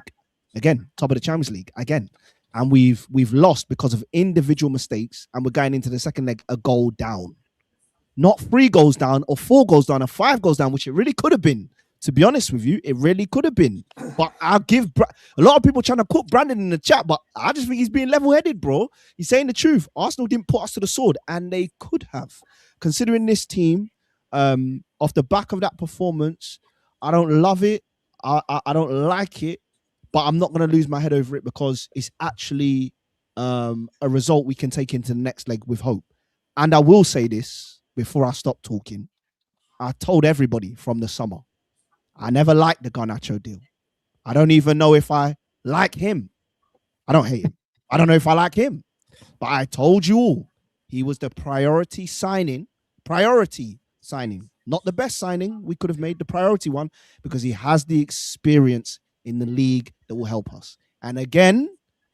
again, top of the Champions League again, and we've lost because of individual mistakes, and we're going into the second leg a goal down, not 3 goals down or 4 goals down or 5 goals down, which it really could have been. To be honest with you, it really could have been. But I'll give a lot of people trying to cook Brandon in the chat, but I just think he's being level-headed, bro. He's saying the truth. Arsenal didn't put us to the sword, and they could have. Considering this team, off the back of that performance, I don't love it. I don't like it, but I'm not going to lose my head over it because it's actually a result we can take into the next leg with hope. And I will say this before I stop talking. I told everybody from the summer, I never liked the Garnacho deal. I don't even know if I like him. I don't hate him. I don't know if I like him. But I told you all, he was the priority signing, not the best signing we could have made, the priority one, because he has the experience in the league that will help us. And again,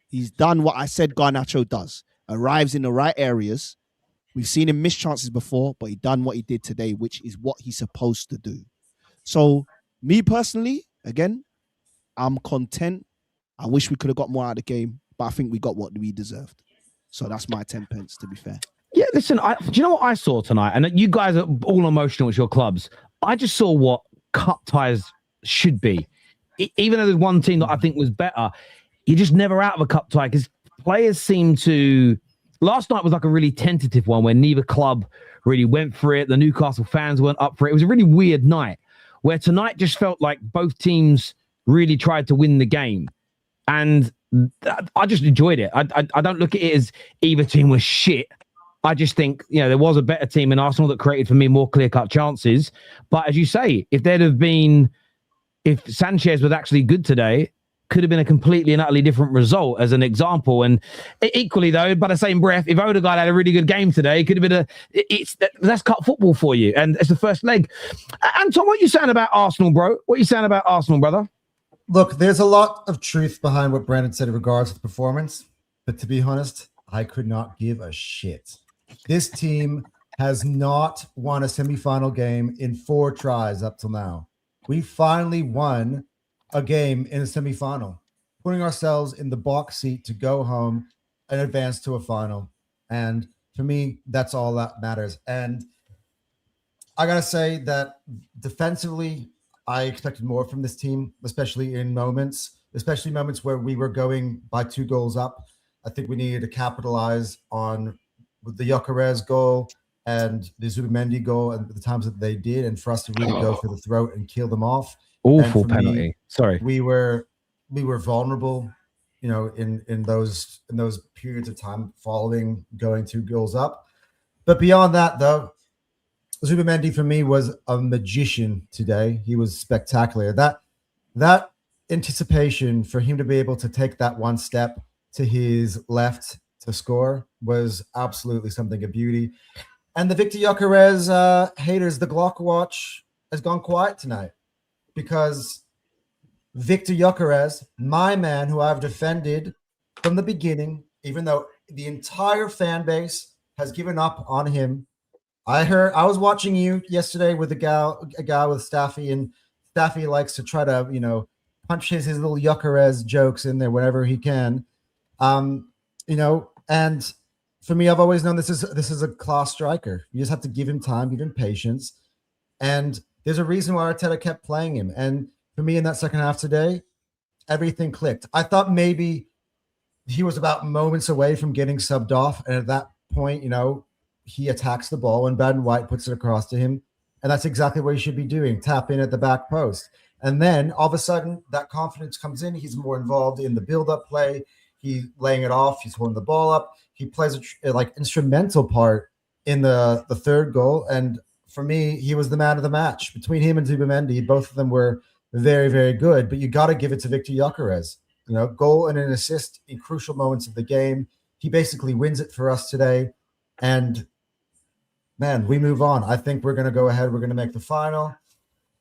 he's done what I said Garnacho does, arrives in the right areas. We've seen him miss chances before, but he done what he did today, which is what he's supposed to do. So me personally, again, I'm content. I wish we could have got more out of the game, but I think we got what we deserved. So that's my 10 pence, to be fair. Yeah, listen, do you know what I saw tonight? And you guys are all emotional at your clubs. I just saw what cup ties should be. Even though there's one team that I think was better, you're just never out of a cup tie because players seem to... Last night was like a really tentative one where neither club really went for it. The Newcastle fans weren't up for it. It was a really weird night where tonight just felt like both teams really tried to win the game. And I just enjoyed it. I don't look at it as either team was shit. I just think, there was a better team in Arsenal that created for me more clear-cut chances. But as you say, if Sanchez was actually good today, could have been a completely and utterly different result as an example. And equally, though, by the same breath, if Odegaard had a really good game today, it could have been that's cut football for you. And it's the first leg. Anton, what are you saying about Arsenal, bro? What are you saying about Arsenal, brother? Look, there's a lot of truth behind what Brandon said in regards to the performance. But to be honest, I could not give a shit. This team has not won a semifinal game in 4 tries up till now. We finally won a game in a semifinal, putting ourselves in the box seat to go home and advance to a final. And for me, that's all that matters. And I got to say that defensively, I expected more from this team, especially moments where we were going by 2 goals up. I think we needed to capitalize on the Gyökeres goal and the Zubimendi goal and the times that they did, and for us to really go for the throat and kill them off. Awful penalty. Sorry. We were vulnerable, in those periods of time following going 2 goals up. But beyond that, though, Zubimendi for me was a magician today. He was spectacular. That anticipation for him to be able to take that one step to his left to score was absolutely something of beauty. And the Victor Gyökeres haters, the Glock watch has gone quiet tonight because Victor Gyökeres, my man who I've defended from the beginning, even though the entire fan base has given up on him. I was watching you yesterday with a guy with Staffy, and Staffy likes to try to, punch his little Gyökeres jokes in there whenever he can. And for me, I've always known this is a class striker. You just have to give him time, give him patience. And there's a reason why Arteta kept playing him. And for me in that second half today, everything clicked. I thought maybe he was about moments away from getting subbed off. And at that point, he attacks the ball and Baden White puts it across to him. And that's exactly what he should be doing. Tap in at the back post. And then all of a sudden that confidence comes in. He's more involved in the build-up play. He's laying it off. He's holding the ball up. He plays a instrumental part in the third goal. And for me, he was the man of the match. Between him and Zubimendi, both of them were very, very good. But you got to give it to Victor Gyökeres. Goal and an assist in crucial moments of the game. He basically wins it for us today. And, man, we move on. I think we're going to go ahead. We're going to make the final.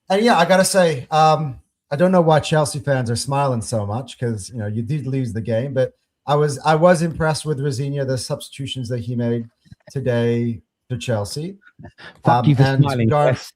And, yeah, I got to say, I don't know why Chelsea fans are smiling so much because, you did lose the game. But I was impressed with Rosiña, the substitutions that he made today for Chelsea. Fuck you for smiling. But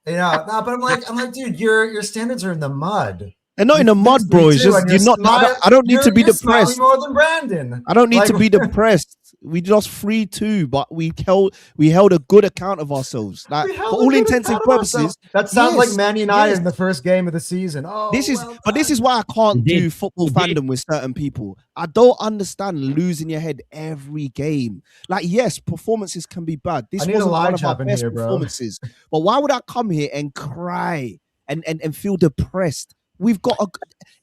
I'm like, dude, your standards are in the mud. They're not in the mud, bro. It's just I don't need to be depressed. More than Brandon. I don't need to be depressed. We lost 3-2, but we held a good account of ourselves. Like for all intents and purposes. That sounds like Man United in the first game of the season. This is why I can't do football fandom with certain people. I don't understand losing your head every game. Like, yes, performances can be bad. This wasn't one of our best performances. But why would I come here and cry and feel depressed? We've got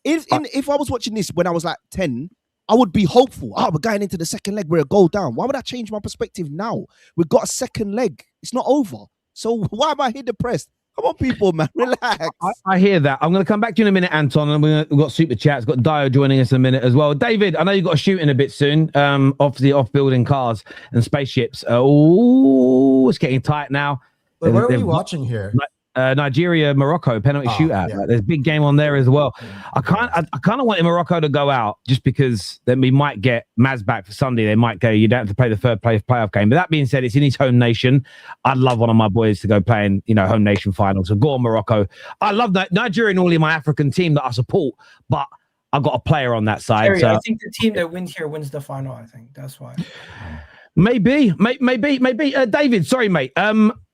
if I was watching this when I was like 10, I would be hopeful. We're going into the second leg. We're a goal down. Why would I change my perspective now? We've got a second leg. It's not over. So why am I here depressed? Come on, people, man. Relax. I hear that. I'm going to come back to you in a minute, Anton. And we've got Super Chats. Got Dayo joining us in a minute as well. David, I know you've got a shoot in a bit soon off building cars and spaceships. It's getting tight now. But where are we watching here? Nigeria, Morocco penalty shootout. Yeah. There's a big game on there as well. I kind of want Morocco to go out just because then we might get Maz back for Sunday. They might go, you don't have to play the third playoff game. But that being said, it's in his home nation. I'd love one of my boys to go play in, home nation final. So go on, Morocco. I love that Nigeria and all in my African team that I support, but I've got a player on that side. Terry, so I think the team that wins here wins the final. I think that's why. Maybe. David, sorry, mate.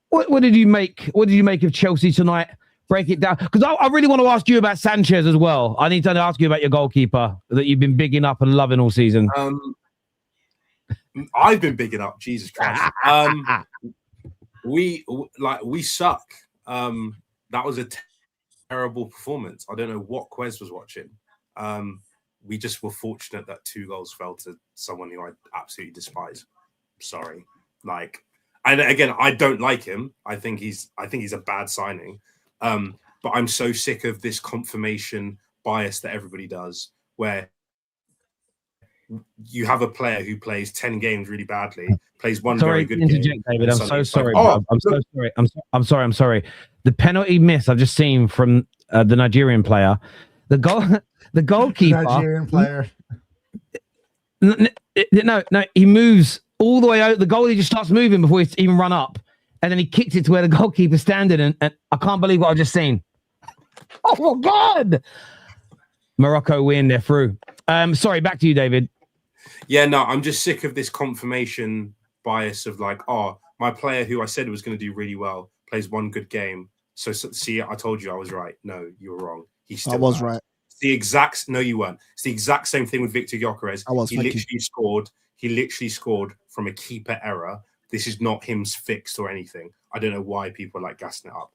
What did you make? What did you make of Chelsea tonight? Break it down, because I really want to ask you about Sanchez as well. I need to ask you about your goalkeeper that you've been bigging up and loving all season. I've been bigging up. Jesus Christ. We suck. That was a terrible performance. I don't know what Kwess was watching. We just were fortunate that 2 goals fell to someone who I absolutely despise. Sorry, and again, I don't like him. I think he's a bad signing. But I'm so sick of this confirmation bias that everybody does, where you have a player who plays 10 games really badly, plays one very good game. David, I'm so sorry. I'm so sorry. I'm sorry. The penalty miss I've just seen from the Nigerian player, the goalkeeper, Nigerian player. No, he moves all the way out. The goalie just starts moving before he's even run up. And then he kicked it to where the goalkeeper's standing. And I can't believe what I've just seen. Oh, my God. Morocco win. They're through. Sorry, back to you, David. Yeah, no, I'm just sick of this confirmation bias of my player who I said was going to do really well plays one good game. So see, I told you I was right. No, you were wrong. I was right. No, you weren't. It's the exact same thing with Victor Gyökeres. He literally scored from a keeper error. This is not him fixed or anything. I don't know why people are gassing it up.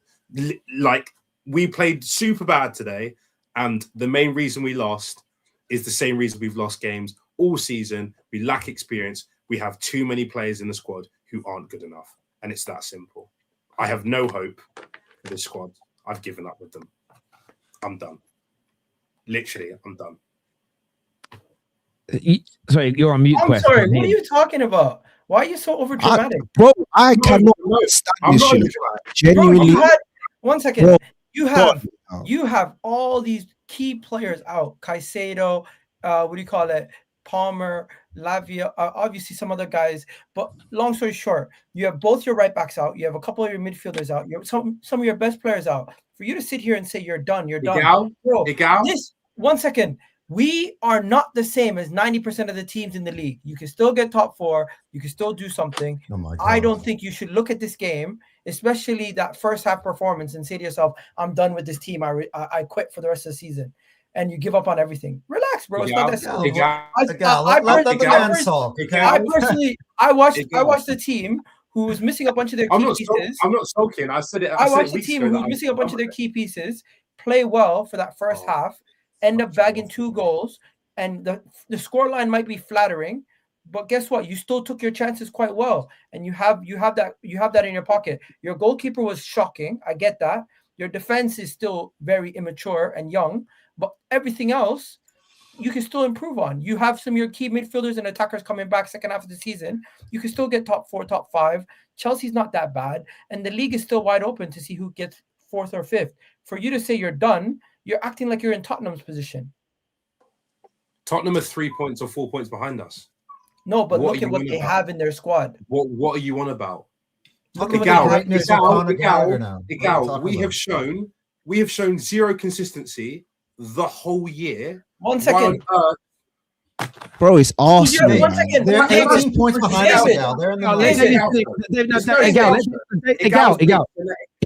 We played super bad today, and the main reason we lost is the same reason we've lost games all season. We lack experience. We have too many players in the squad who aren't good enough, and it's that simple. I have no hope for this squad. I've given up with them. I'm done. Literally, I'm done. Sorry, you're on mute. I'm Kwess. sorry. What are you talking about? Why are you so over dramatic? Bro, I cannot understand this shit. Genuinely. Bro, one second. Bro, you have all these key players out. Caicedo, what do you call it? Palmer, Lavia, obviously some other guys. But long story short, you have both your right backs out. You have a couple of your midfielders out. You have some of your best players out. For you to sit here and say you're done, you're done. Egal? This 1 second. We are not the same as 90% of the teams in the league. You can still get top 4. You can still do something. Oh my God. I don't think you should look at this game, especially that first half performance, and say to yourself, I'm done with this team. I quit for the rest of the season. And you give up on everything. Relax, bro. It's not that simple. I watched the team who was missing a bunch of their key pieces. I'm not sulking. I said it. I watched the team who was missing a bunch of their key pieces play well for that first half, end up bagging 2 goals, and the scoreline might be flattering, but guess what? You still took your chances quite well, and you have that in your pocket. Your goalkeeper was shocking. I get that. Your defense is still very immature and young, but everything else you can still improve on. You have some of your key midfielders and attackers coming back second half of the season. You can still get top 4, top 5. Chelsea's not that bad, and the league is still wide open to see who gets 4th or 5th. For you to say you're done, you're acting like you're in Tottenham's position. Tottenham are 3 points or 4 points behind us. No, but look at what they have in their squad. What are you on about? Egal, we have shown zero consistency the whole year. 1 second. Bro, it's Arsenal. Yeah, 1 second. They're 18 points behind us now. They're in the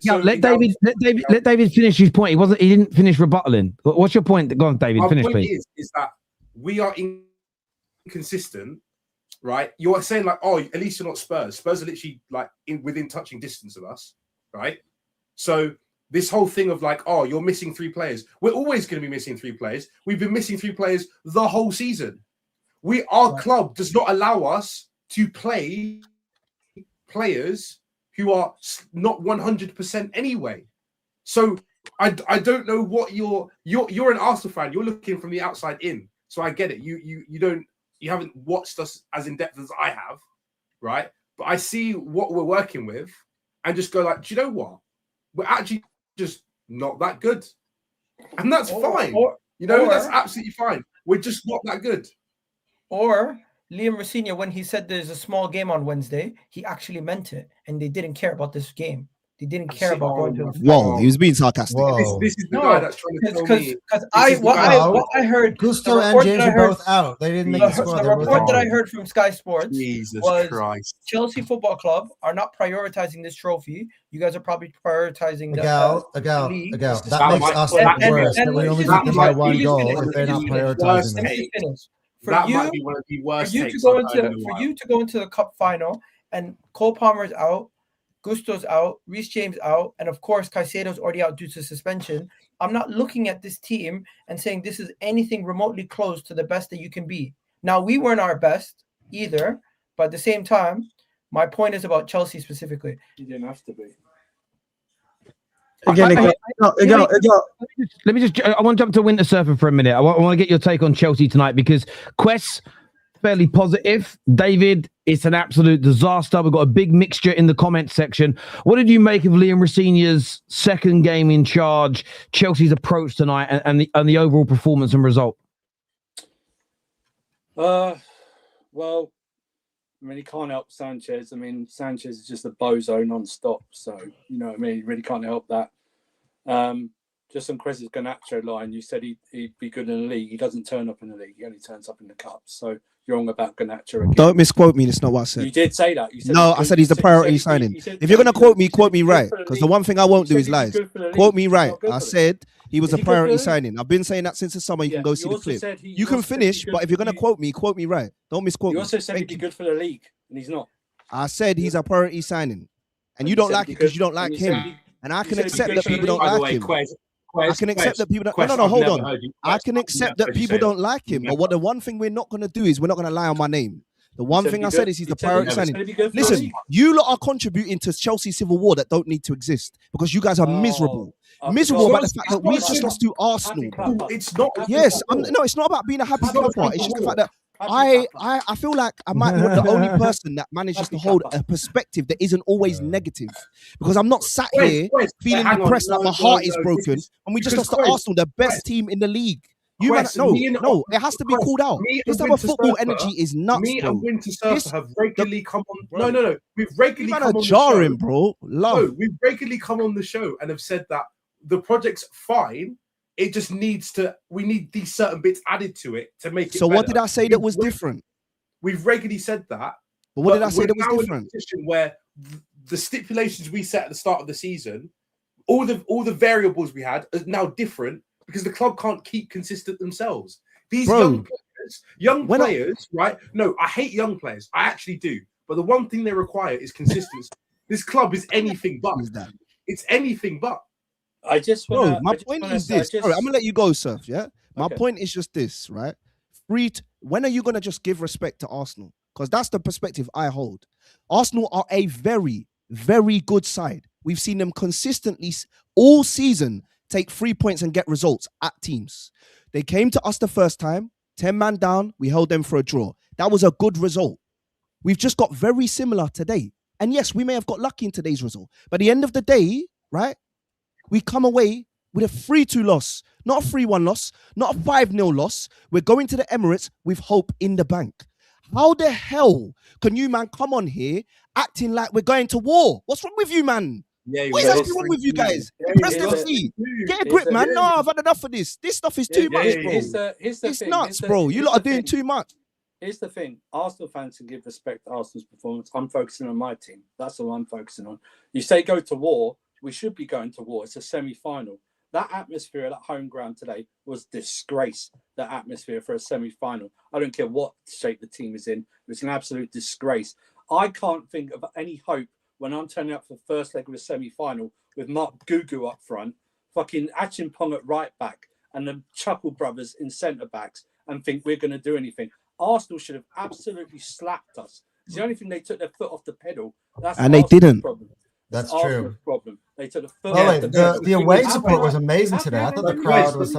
let David finish his point. He didn't finish rebuttaling. What's your point? Go on, David. Finish, please. Is that we are inconsistent, right? You are saying like, oh, at least you're not Spurs. Spurs are literally like within touching distance of us, right? So this whole thing of like, oh, you're missing 3 players. We're always going to be missing 3 players. We've been missing 3 players the whole season. Our club does not allow us to play players who are not 100% anyway. So I don't know what you're an Arsenal fan. You're looking from the outside in. So I get it. You haven't watched us as in depth as I have, right? But I see what we're working with and just go like, do you know what? We're actually just not that good. And that's fine. That's absolutely fine. We're just not that good. Or Liam Rosinha, when he said there's a small game on Wednesday, he actually meant it. And they didn't care about this game. They didn't care about going to. Whoa, he was being sarcastic. This is the guy that's trying to tell me. Because what I heard, Gusto and James are both out. They didn't make the squad. The report that I heard from Sky Sports was Christ. Chelsea Football Club are not prioritizing this trophy. You guys are probably prioritizing the league. That makes us look worse. That we only beat them by 1 goal if they're not prioritizing it. For you to go into the cup final and Cole Palmer's out, Gusto's out, Reece James out, and of course Caicedo's already out due to suspension. I'm not looking at this team and saying this is anything remotely close to the best that you can be. Now, we weren't our best either, but at the same time, my point is about Chelsea specifically. You didn't have to be. Again, let me just. I want to jump to Winter Surfer for a minute. I want to get your take on Chelsea tonight because Kwess fairly positive. David, it's an absolute disaster. We've got a big mixture in the comments section. What did you make of Liam Rosinha's second game in charge, Chelsea's approach tonight, and the overall performance and result? Well, I mean, he can't help Sanchez. I mean, Sanchez is just a bozo non-stop. So, you know what I mean? He really can't help that. Just on Kwess's Garnacho line, you said he'd be good in the league. He doesn't turn up in the league. He only turns up in the cups. So you're wrong about Garnacho again. Don't misquote me. That's not what I said. You did say that. You said I said he's the priority signing. If you're going to quote me right. Because the one thing I won't do is lies. Quote me right. I said he was a priority signing. I've been saying that since the summer. You can go see the clip. You can finish, but if you're going to quote me right. Don't misquote me. You also said he'd be good for the league, and he's not. I said he's a priority signing. And you don't like it because you don't like him. And I can accept that people don't like him. I can accept that people don't. No, hold on. I can accept that people don't like him. But the one thing we're not going to do is we're not going to lie on my name. The one thing I said is he's the priority signing. Listen, you lot are contributing to Chelsea's civil war that don't need to exist because you guys are miserable. Miserable about the fact that we just lost to Arsenal. It's not. Yes, no, it's not about being a happy camper. It's just the fact that I feel like I might be the only person that manages to hold a perspective that isn't always negative, because I'm not sat here feeling depressed like my heart is broken and we just lost to Arsenal, the best team in the league. You man, no, it has to be called out. This type of football energy is nuts, me bro. and Winter Surfer have regularly come on. No. We've regularly come on jarring, the show. bro. Love. No, we've regularly come on the show and have said that the project's fine. It just needs to. We need these certain bits added to it to make it. So better. what did I say that was different? We've regularly said that. But what did I say that was different? In a position where the stipulations we set at the start of the season, all the variables we had are now different because the club can't keep consistent themselves. These young players, right? No, I hate young players. I actually do. But the one thing they require is consistency. This club is anything but. It's anything but. I just want my point is this. Sorry, I'm gonna let you go, Surf. Yeah, my point is just this, right? When are you gonna just give respect to Arsenal? Because that's the perspective I hold. Arsenal are a very, very good side. We've seen them consistently all season take 3 points and get results at teams. They came to us the first time, 10 man down, we held them for a draw. That was a good result. We've just got very similar today. And yes, we may have got lucky in today's result. But at the end of the day, right, we come away with a 3-2 loss, not a 3-1 loss, not a 5-0 loss. We're going to the Emirates with hope in the bank. How the hell can you, man, come on here acting like we're going to war? What's wrong with you, man? Yeah, what is actually wrong with you guys? Press FC. Get a grip, man. No, I've had enough of this. This stuff is too much, bro. It's nuts, bro. You lot are doing too much. Here's the thing. Arsenal fans can give respect to Arsenal's performance. I'm focusing on my team. That's all I'm focusing on. You say go to war. We should be going to war. It's a semi-final. That atmosphere at that home ground today was disgrace. That atmosphere for a semi-final. I don't care what shape the team is in. It was an absolute disgrace. I can't think of any hope when I'm turning up for the first leg of a semi-final with Mark Gugu up front, fucking Achimpong at right back, and the Chuckle brothers in centre backs, and think we're going to do anything. Arsenal should have absolutely slapped us. It's the only thing they took their foot off the pedal. That's and they didn't. Problem. That's Arsenal's true. Problem. They took the foot. The away support was amazing today. I thought the crowd was.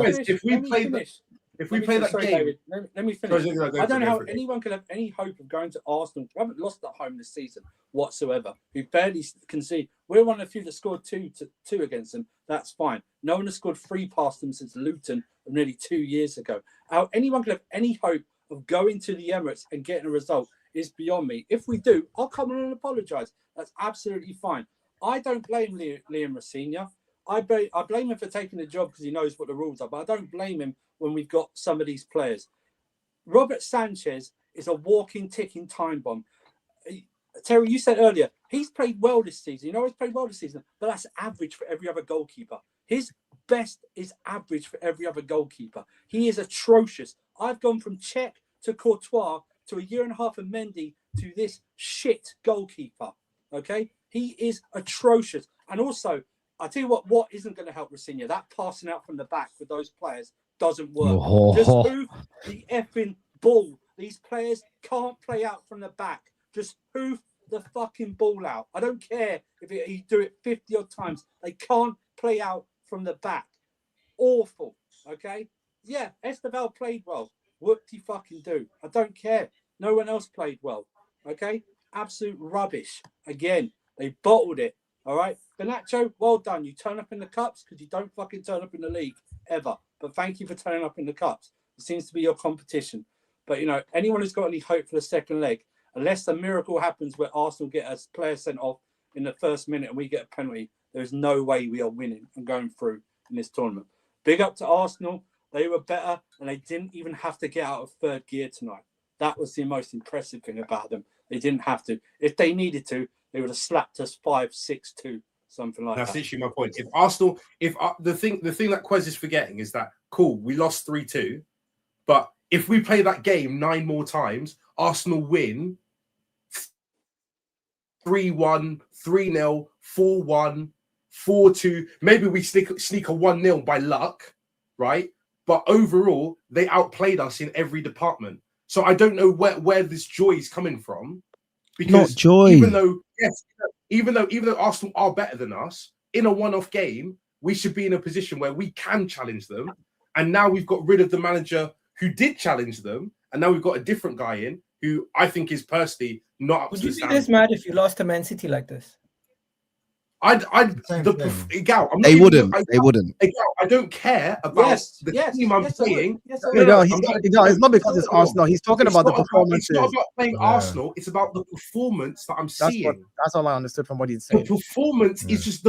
If we play that game, David, let me finish. I don't know how anyone can have any hope of going to Arsenal. We haven't lost at home this season whatsoever. We barely concede. We're one of the few that scored two against them. That's fine. No one has scored 3 past them since Luton nearly 2 years ago. How anyone can have any hope of going to the Emirates and getting a result is beyond me. If we do, I'll come on and apologise. That's absolutely fine. I don't blame Liam Rosenior. I blame him for taking the job because he knows what the rules are, but I don't blame him when we've got some of these players. Robert Sanchez is a walking, ticking time bomb. Terry, you said earlier, he's played well this season. You know, he's played well this season, but that's average for every other goalkeeper. His best is average for every other goalkeeper. He is atrocious. I've gone from Cech to Courtois to 1.5 years of Mendy to this shit goalkeeper. Okay? He is atrocious. And also, I tell you what isn't going to help Rosenior, that passing out from the back with those players doesn't work. Just hoof the effing ball. These players can't play out from the back. Just hoof the fucking ball out. I don't care if you do it 50 odd times. They can't play out from the back. Awful. Okay? Yeah, Esteval played well. Whoop-de-fucking-do. I don't care. No one else played well. Okay? Absolute rubbish. Again, they bottled it. All right? Benacho, well done. You turn up in the cups because you don't fucking turn up in the league ever. But thank you for turning up in the cups. It seems to be your competition. But, you know, anyone who's got any hope for the second leg, unless a miracle happens where Arsenal get a player sent off in the first minute and we get a penalty, there's no way we are winning and going through in this tournament. Big up to Arsenal. They were better and they didn't even have to get out of third gear tonight. That was the most impressive thing about them. They didn't have to. If they needed to, they would have slapped us 5-6-2, something like that. That's literally my point. If Arsenal, the thing that Kwess is forgetting is that, cool, we lost 3-2, but if we play that game 9 more times, Arsenal win 3-1, 3-0, 4-1, 4-2. Maybe we sneak a 1-0 by luck, right? But overall, they outplayed us in every department. So I don't know where this joy is coming from. Because not joy. Even though Arsenal are better than us, in a one-off game, we should be in a position where we can challenge them. And now we've got rid of the manager who did challenge them, and now we've got a different guy in who I think is personally not up Would to you the be this standard. mad if you lost to Man City like this? Egal, They wouldn't. They wouldn't. Egal, I don't care about the team I'm playing. It's not because it's Arsenal. He's talking about the performances. It's not about playing Arsenal. It's about the performance that I'm seeing. That's all I understood from what he's saying. The performance is just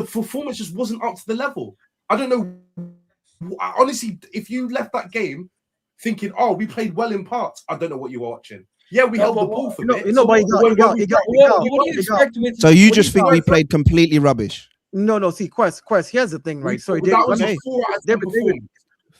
wasn't up to the level. I don't know. Honestly, if you left that game thinking, "Oh, we played well in parts," I don't know what you were watching. Yeah, we held the ball for a bit. So you just think we played completely rubbish? No. See, Kwess. Here's the thing, right? Sorry, David. That was a 4 out of 10 performance.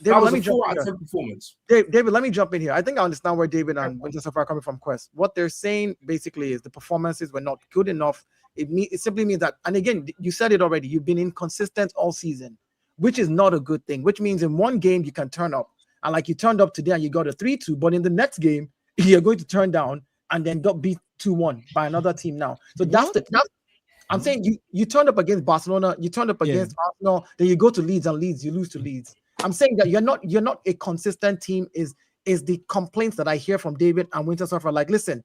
That was a 4 out of 10 performance. David, let me jump in here. I think I understand where David and Winchester are coming from, Kwess. What they're saying basically is the performances were not good enough. It simply means that, and again, you said it already, you've been inconsistent all season, which is not a good thing, which means in one game you can turn up. And like you turned up today and you got a 3-2, but in the next game, you're going to turn down and then got beat 2-1 by another team now. So that's I'm saying you turned up against Barcelona, you turned up against Arsenal, then you go to Leeds and Leeds, you lose to Leeds. I'm saying that you're not a consistent team is the complaints that I hear from David and Winchester. Like, listen,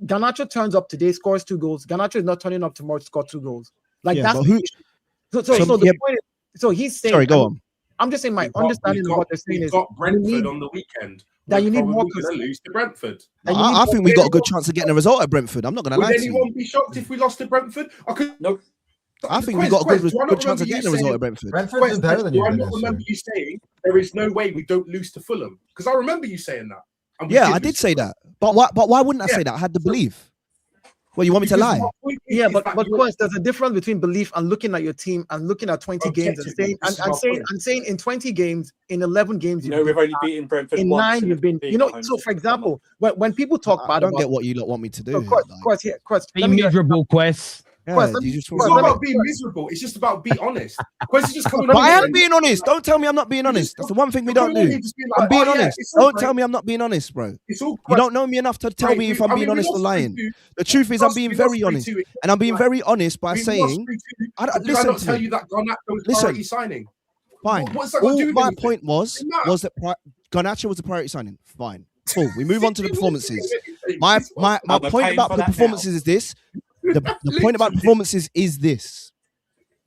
Garnacho turns up today, scores 2 goals. Garnacho is not turning up tomorrow to score 2 goals. Like that's the issue. So the point is, so he's saying, sorry, go on. I'm just saying my understanding of what they're saying is got Brentford on the weekend. That you need more. Going to lose to Brentford. I think we got a good chance of getting a result at Brentford. I'm not going to lie to you. Would anyone be shocked if we lost to Brentford? I think we got a good chance of getting a result at Brentford. Brentford's been better than you. I remember you saying there is no way we don't lose to Fulham, because I remember you saying that. Yeah, I did say that. But why wouldn't I say that? I had the belief. Well, you want me to lie? Yeah, but Kwess, there's a difference between belief and looking at your team and looking at 20 games and saying in 20 games, in 11 games, we've only beaten Brentford in once. 9 you've been, so for example, when people talk I don't get what you lot want me to do. Kwess, be miserable, Kwess. It's not about being miserable. It's just about being honest. Kwess is just coming but I am being honest. Don't tell me I'm not being honest. That's the one thing we don't do. I'm being honest. Don't tell me I'm not being honest, bro. You don't know me enough to tell me if I'm being honest or lying. The truth is I'm being very honest. And I'm being very honest by saying, listen to me. Listen, signing. Fine. All my point was that Garnacho was a priority signing. Fine. Cool. We move on to the performances. My point about the performances is this. The point about performances is this.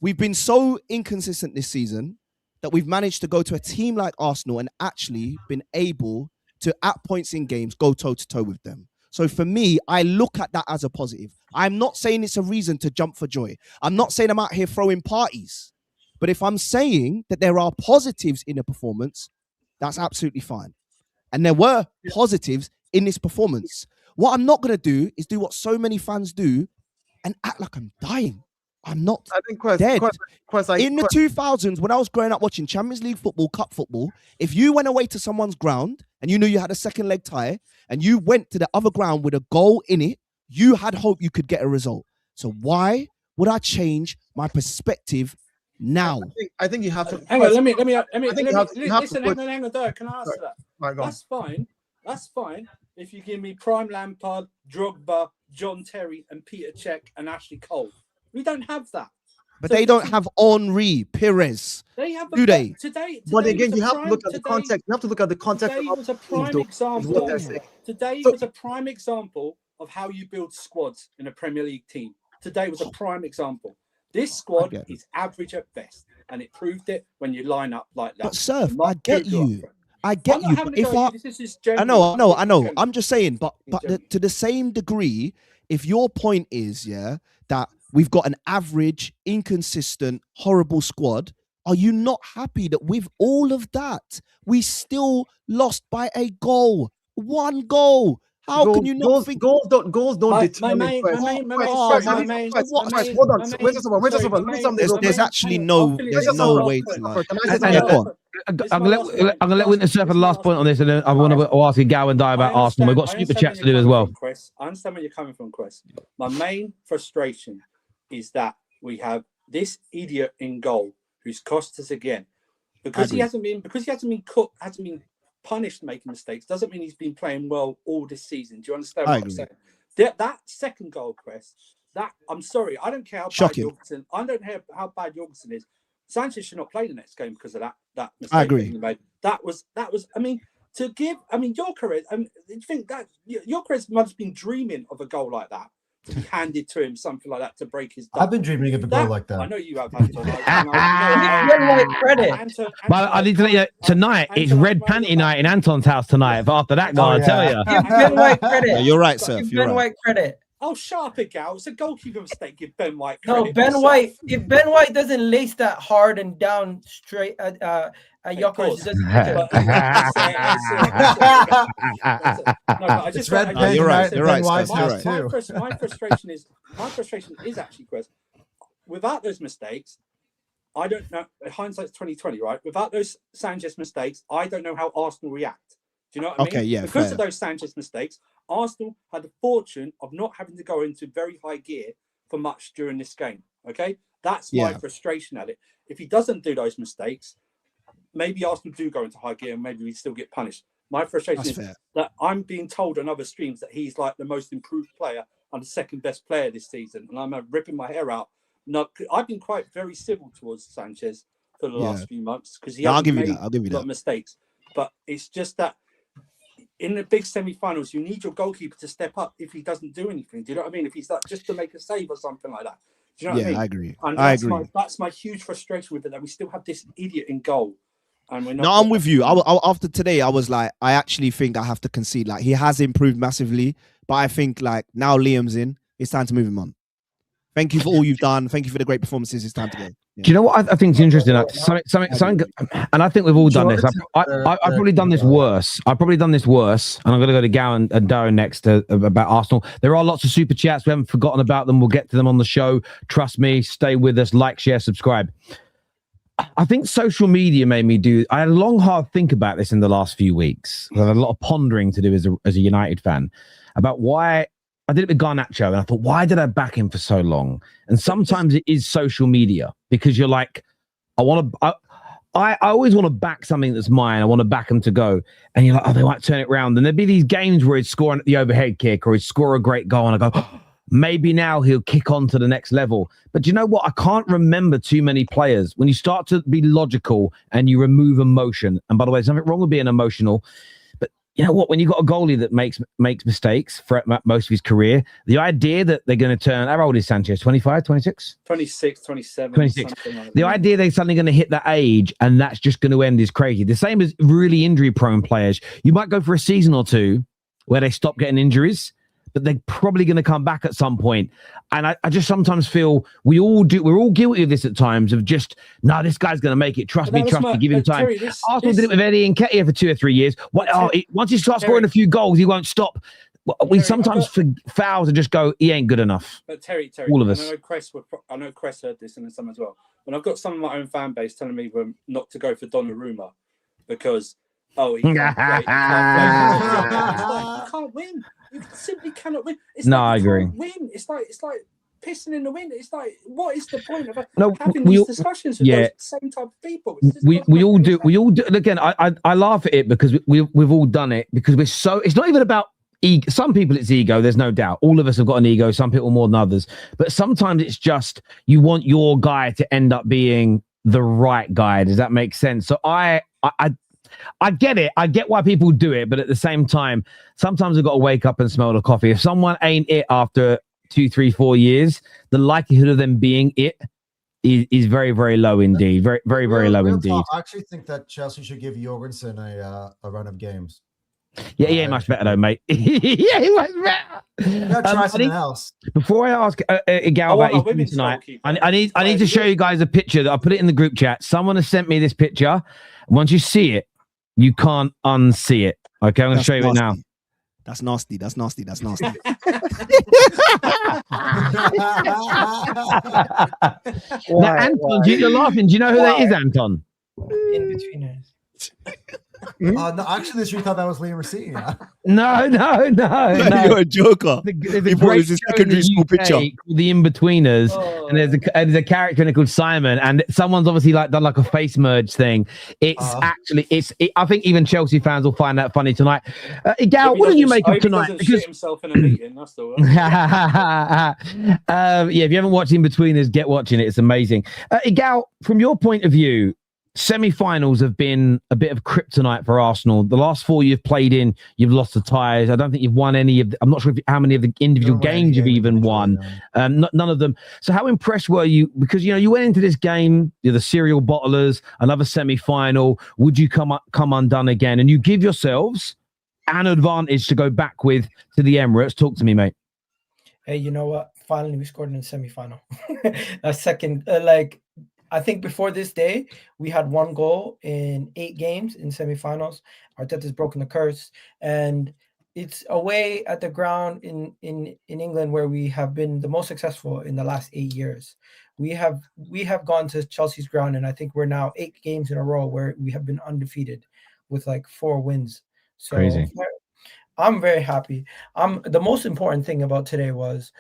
We've been so inconsistent this season that we've managed to go to a team like Arsenal and actually been able to, at points in games, go toe-to-toe with them. So for me, I look at that as a positive. I'm not saying it's a reason to jump for joy. I'm not saying I'm out here throwing parties. But if I'm saying that there are positives in a performance, that's absolutely fine. And there were positives in this performance. What I'm not going to do is do what so many fans do and act like I'm dying. I'm not dead. In the 2000s, when I was growing up watching Champions League football, cup football, if you went away to someone's ground and you knew you had a second leg tie and you went to the other ground with a goal in it, you had hope you could get a result. So why would I change my perspective now? I think you have to. Hang on, let me. Listen, hang on, Dayo, can I answer that? Right, that's fine. That's fine. If you give me Prime Lampard, Drogba, John Terry, and Peter Cech and Ashley Cole, we don't have that. But they don't have Henri, Perez. They have. Do they? Today but again, you have to look at the context. You have to look at the context. Today was a prime example. Today was a prime example of how you build squads in a Premier League team. Today was a prime example. This squad is average at best, and it proved it when you line up like that. But Surf, I get you. I get you. But if I know. I'm just saying, but to the same degree, if your point is, that we've got an average, inconsistent, horrible squad, are you not happy that with all of that, we still lost by a goal? 1 goal. How can you not think goals don't determine? There's actually no way to lie. I'm gonna let Winter Surf the last point on this, and then I want to ask Egal and Dayo about Arsenal. We've got Superchats to do as well. I understand where you're coming from, Kwess. My main frustration is that we have this idiot in goal who's cost us again because he hasn't been punished making mistakes. Doesn't mean he's been playing well all this season. Do you understand what I'm saying? That second goal, Kwess. That I'm sorry, I don't care how bad Jorgensen. I don't care how bad Jorgensen is. Sanchez should not play the next game because of that mistake. I agree. He made. That was. I mean, to give. I mean, Gyökeres. I mean, you think that Gyökeres must have been dreaming of a goal like that to be handed to him, something like that, to break his duck. I've been dreaming of a goal like that. I know you have, Anton. But I need to let you know, tonight it's red panty night in Anton's house tonight. After that goal, I tell you. Give Ben White credit. Yeah, you're right, sir. Give You're Ben right. White credit. Oh, shut up, Egal. It's a goalkeeper mistake. Give Ben White No, credit. Ben White. If Ben White doesn't lace that hard and down straight at Gyökeres, It's red pen. You're right. You're right. White's You're house right. too. My frustration is actually, Chris, without those mistakes, I don't know. Hindsight's 2020, right? Without those Sanchez mistakes, I don't know how Arsenal react. Do you know what I mean? Okay, yeah, Because fair. of those Sanchez mistakes, Arsenal had the fortune of not having to go into very high gear for much during this game. Okay, that's my frustration at it. If he doesn't do those mistakes, maybe Arsenal do go into high gear and maybe we still get punished. My frustration That's is fair. that I'm being told on other streams that he's like the most improved player and the second best player this season, and I'm ripping my hair out. No, I've been quite very civil towards Sanchez for the last few months because he hasn't made I'll give you a lot that. of mistakes. But it's just that in the big semi-finals, you need your goalkeeper to step up if he doesn't do anything. Do you know what I mean? If he's like just to make a save or something like that. Do you know what I mean? I agree. And I agree. That's my huge frustration with it, that we still have this idiot in goal. And we're not. No, I'm with you. After today, I was like, I actually think I have to concede. Like, he has improved massively, but I think like now Liam's in, it's time to move him on. Thank you for all you've done. Thank you for the great performances. It's time to go. Yeah. Do you know what I think is interesting? Like, something, and I think we've all done this. I've probably done this worse. I've probably done this worse, and I'm going to go to Gal and Dayo next about Arsenal. There are lots of super chats. We haven't forgotten about them. We'll get to them on the show. Trust me. Stay with us. Like, share, subscribe. I think social media made me do. I had a long, hard think about this in the last few weeks. I had a lot of pondering to do as a United fan about why. I did it with Garnacho, and I thought, why did I back him for so long? And sometimes it is social media, because you're like, I always want to back something that's mine. I want to back him to go. And you're like, oh, they might turn it around. And there'd be these games where he'd score at the overhead kick or he'd score a great goal. And I go, oh, maybe now he'll kick on to the next level. But you know what? I can't remember too many players. When you start to be logical and you remove emotion, and by the way, there's nothing wrong with being emotional. You know what? When you've got a goalie that makes mistakes for most of his career, the idea that they're going to turn... How old is Sanchez? 25, 26? 26, 27. 26. Like The idea they're suddenly going to hit that age and that's just going to end is crazy. The same as really injury-prone players. You might go for a season or two where they stop getting injuries, but they're probably going to come back at some point. And I just sometimes feel we're all guilty of this at times, of just, no, this guy's going to make it. Trust me, give him time. Terry, Arsenal did it with Eddie Nketiah for 2 or 3 years. Once he starts scoring a few goals, he won't stop. We sometimes foul to just go, he ain't good enough. But Terry, all of us. I know Kwess heard this and some as well. When I've got some of my own fan base telling me not to go for Donnarumma because, he can't play. You can't win. You simply cannot win. I agree. Win. It's like pissing in the wind. It's like, what is the point of having we these discussions with those same type of people? We all do. And again, I laugh at it because we've all done it, because we're so. It's not even about ego. Some people it's ego. There's no doubt. All of us have got an ego. Some people more than others. But sometimes it's just you want your guy to end up being the right guy. Does that make sense? So I get it. I get why people do it, but at the same time, sometimes I've got to wake up and smell the coffee. If someone ain't it after 2, 3, 4 years, the likelihood of them being it is very, very low indeed. Very, very, very low indeed. I actually think that Chelsea should give Jorgensen a run of games. Yeah, he ain't much better though, mate. Yeah, he was better. Try something else. Before I ask Egal about his team tonight, I need to show you guys a picture that I put it in the group chat. Someone has sent me this picture. Once you see it, you can't unsee it. Okay, I'm going to show you it now. That's nasty. Now, Anton, you're laughing. Do you know who that is, Anton? In between us. No, actually, this you thought that was Liam Racine. No. You're a joker. There's a great secondary school picture called The In-Betweeners, and there's a character in it called Simon, and someone's obviously done like a face merge thing. It's actually I think even Chelsea fans will find that funny tonight. Egal, what do you make of tonight? Because himself in a meeting, that's the one. If you haven't watched In-Betweeners, get watching it. It's amazing. Egal, from your point of view, semi-finals have been a bit of kryptonite for Arsenal. The last 4 you've played in, you've lost the ties. I don't think you've won any of I'm not sure how many of the individual games you've even won. None of them. So how impressed were you? Because, you went into this game, you're the serial bottlers, another semi-final. Would you come undone again? And you give yourselves an advantage to go back with to the Emirates. Talk to me, mate. Hey, you know what? Finally, we scored in the semi-final. A second, I think before this day, we had 1 goal in 8 games in semifinals. Arteta's broken the curse, and it's away at the ground in England where we have been the most successful in the last 8 years. We have gone to Chelsea's ground, and I think we're now 8 games in a row where we have been undefeated with 4 wins. So crazy. I'm very happy. The most important thing about today was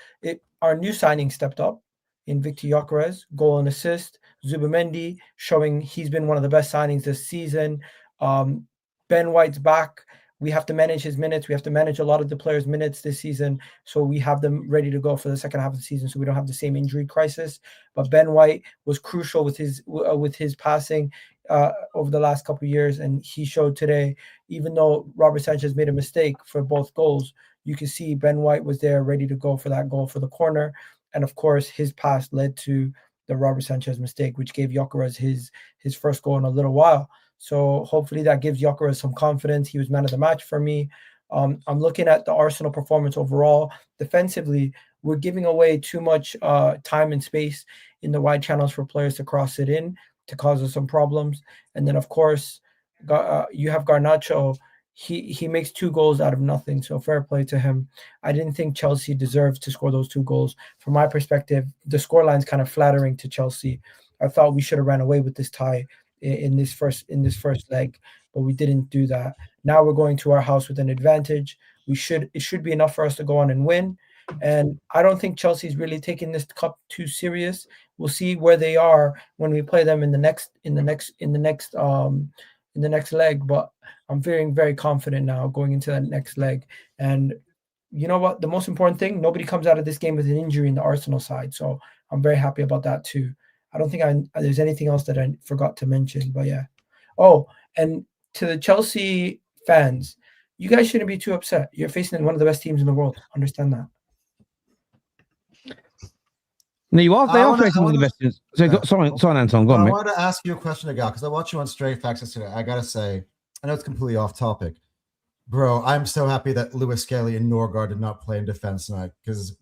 our new signing stepped up in Victor Gyökeres, goal and assist. Zubimendi showing he's been one of the best signings this season. Ben White's back. We have to manage his minutes. We have to manage a lot of the players' minutes this season, so we have them ready to go for the second half of the season, so we don't have the same injury crisis. But Ben White was crucial with his passing over the last couple of years, and he showed today. Even though Robert Sanchez made a mistake for both goals, you can see Ben White was there ready to go for that goal for the corner, and of course his pass led to the Robert Sanchez mistake, which gave Gyökeres his first goal in a little while. So hopefully that gives Gyökeres some confidence. He was man of the match for me. I'm looking at the Arsenal performance overall. Defensively, we're giving away too much time and space in the wide channels for players to cross it in to cause us some problems. And then, of course, you have Garnacho. He makes 2 goals out of nothing, so fair play to him. I didn't think Chelsea deserved to score those 2 goals. From my perspective, the scoreline's kind of flattering to Chelsea. I thought we should have ran away with this tie in this first leg, but we didn't do that. Now we're going to our house with an advantage. It should be enough for us to go on and win. And I don't think Chelsea's really taking this cup too serious. We'll see where they are when we play them in the next leg, but I'm feeling very confident now going into that next leg. And you know what? The most important thing, nobody comes out of this game with an injury in the Arsenal side. So I'm very happy about that too. I don't think there's anything else that I forgot to mention, but yeah. Oh, and to the Chelsea fans, you guys shouldn't be too upset. You're facing one of the best teams in the world. Understand that. No, you are. They are facing one of the best teams. So, sorry, Anton. Go on, mate. I wanted to ask you a question, Egal, because I watched you on Stray Facts yesterday. I gotta say, I know it's completely off topic, bro. I'm so happy that Lewis Skelly and Norgard did not play in defense tonight because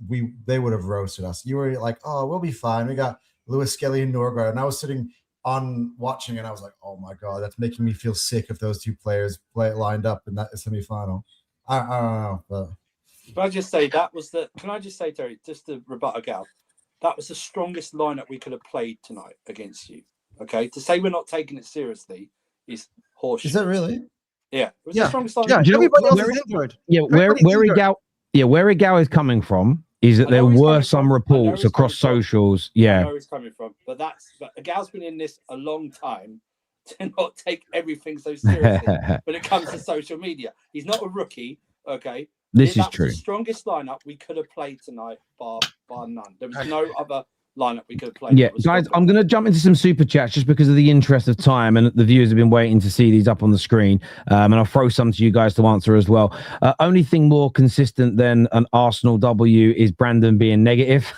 they would have roasted us. You were like, "Oh, we'll be fine." We got Lewis Skelly and Norgard, and I was sitting on watching, and I was like, "Oh my god, that's making me feel sick if those 2 players lined up in that semifinal." I don't know, but Can I just say, Terry, just to rebut Egal, that was the strongest lineup we could have played tonight against you. Okay, to say we're not taking it seriously is horseshit. is that really? Yeah, it was the strongest lineup. Yeah, Do you know everybody else where- is injured. Yeah, where Egal is coming from is that I know there he's were coming some from. I know reports he's across coming from. socials. I Yeah, know where he's coming from, but Egal's been in this a long time to not take everything so seriously when it comes to social media. He's not a rookie, okay? this That is true. was the strongest lineup we could have played tonight, bar none. There was no other lineup we could have played. Yeah, guys, I'm going to jump into some super chats just because of the interest of time, and the viewers have been waiting to see these up on the screen. And I'll throw some to you guys to answer as well. Only thing more consistent than an Arsenal W is Brandon being negative.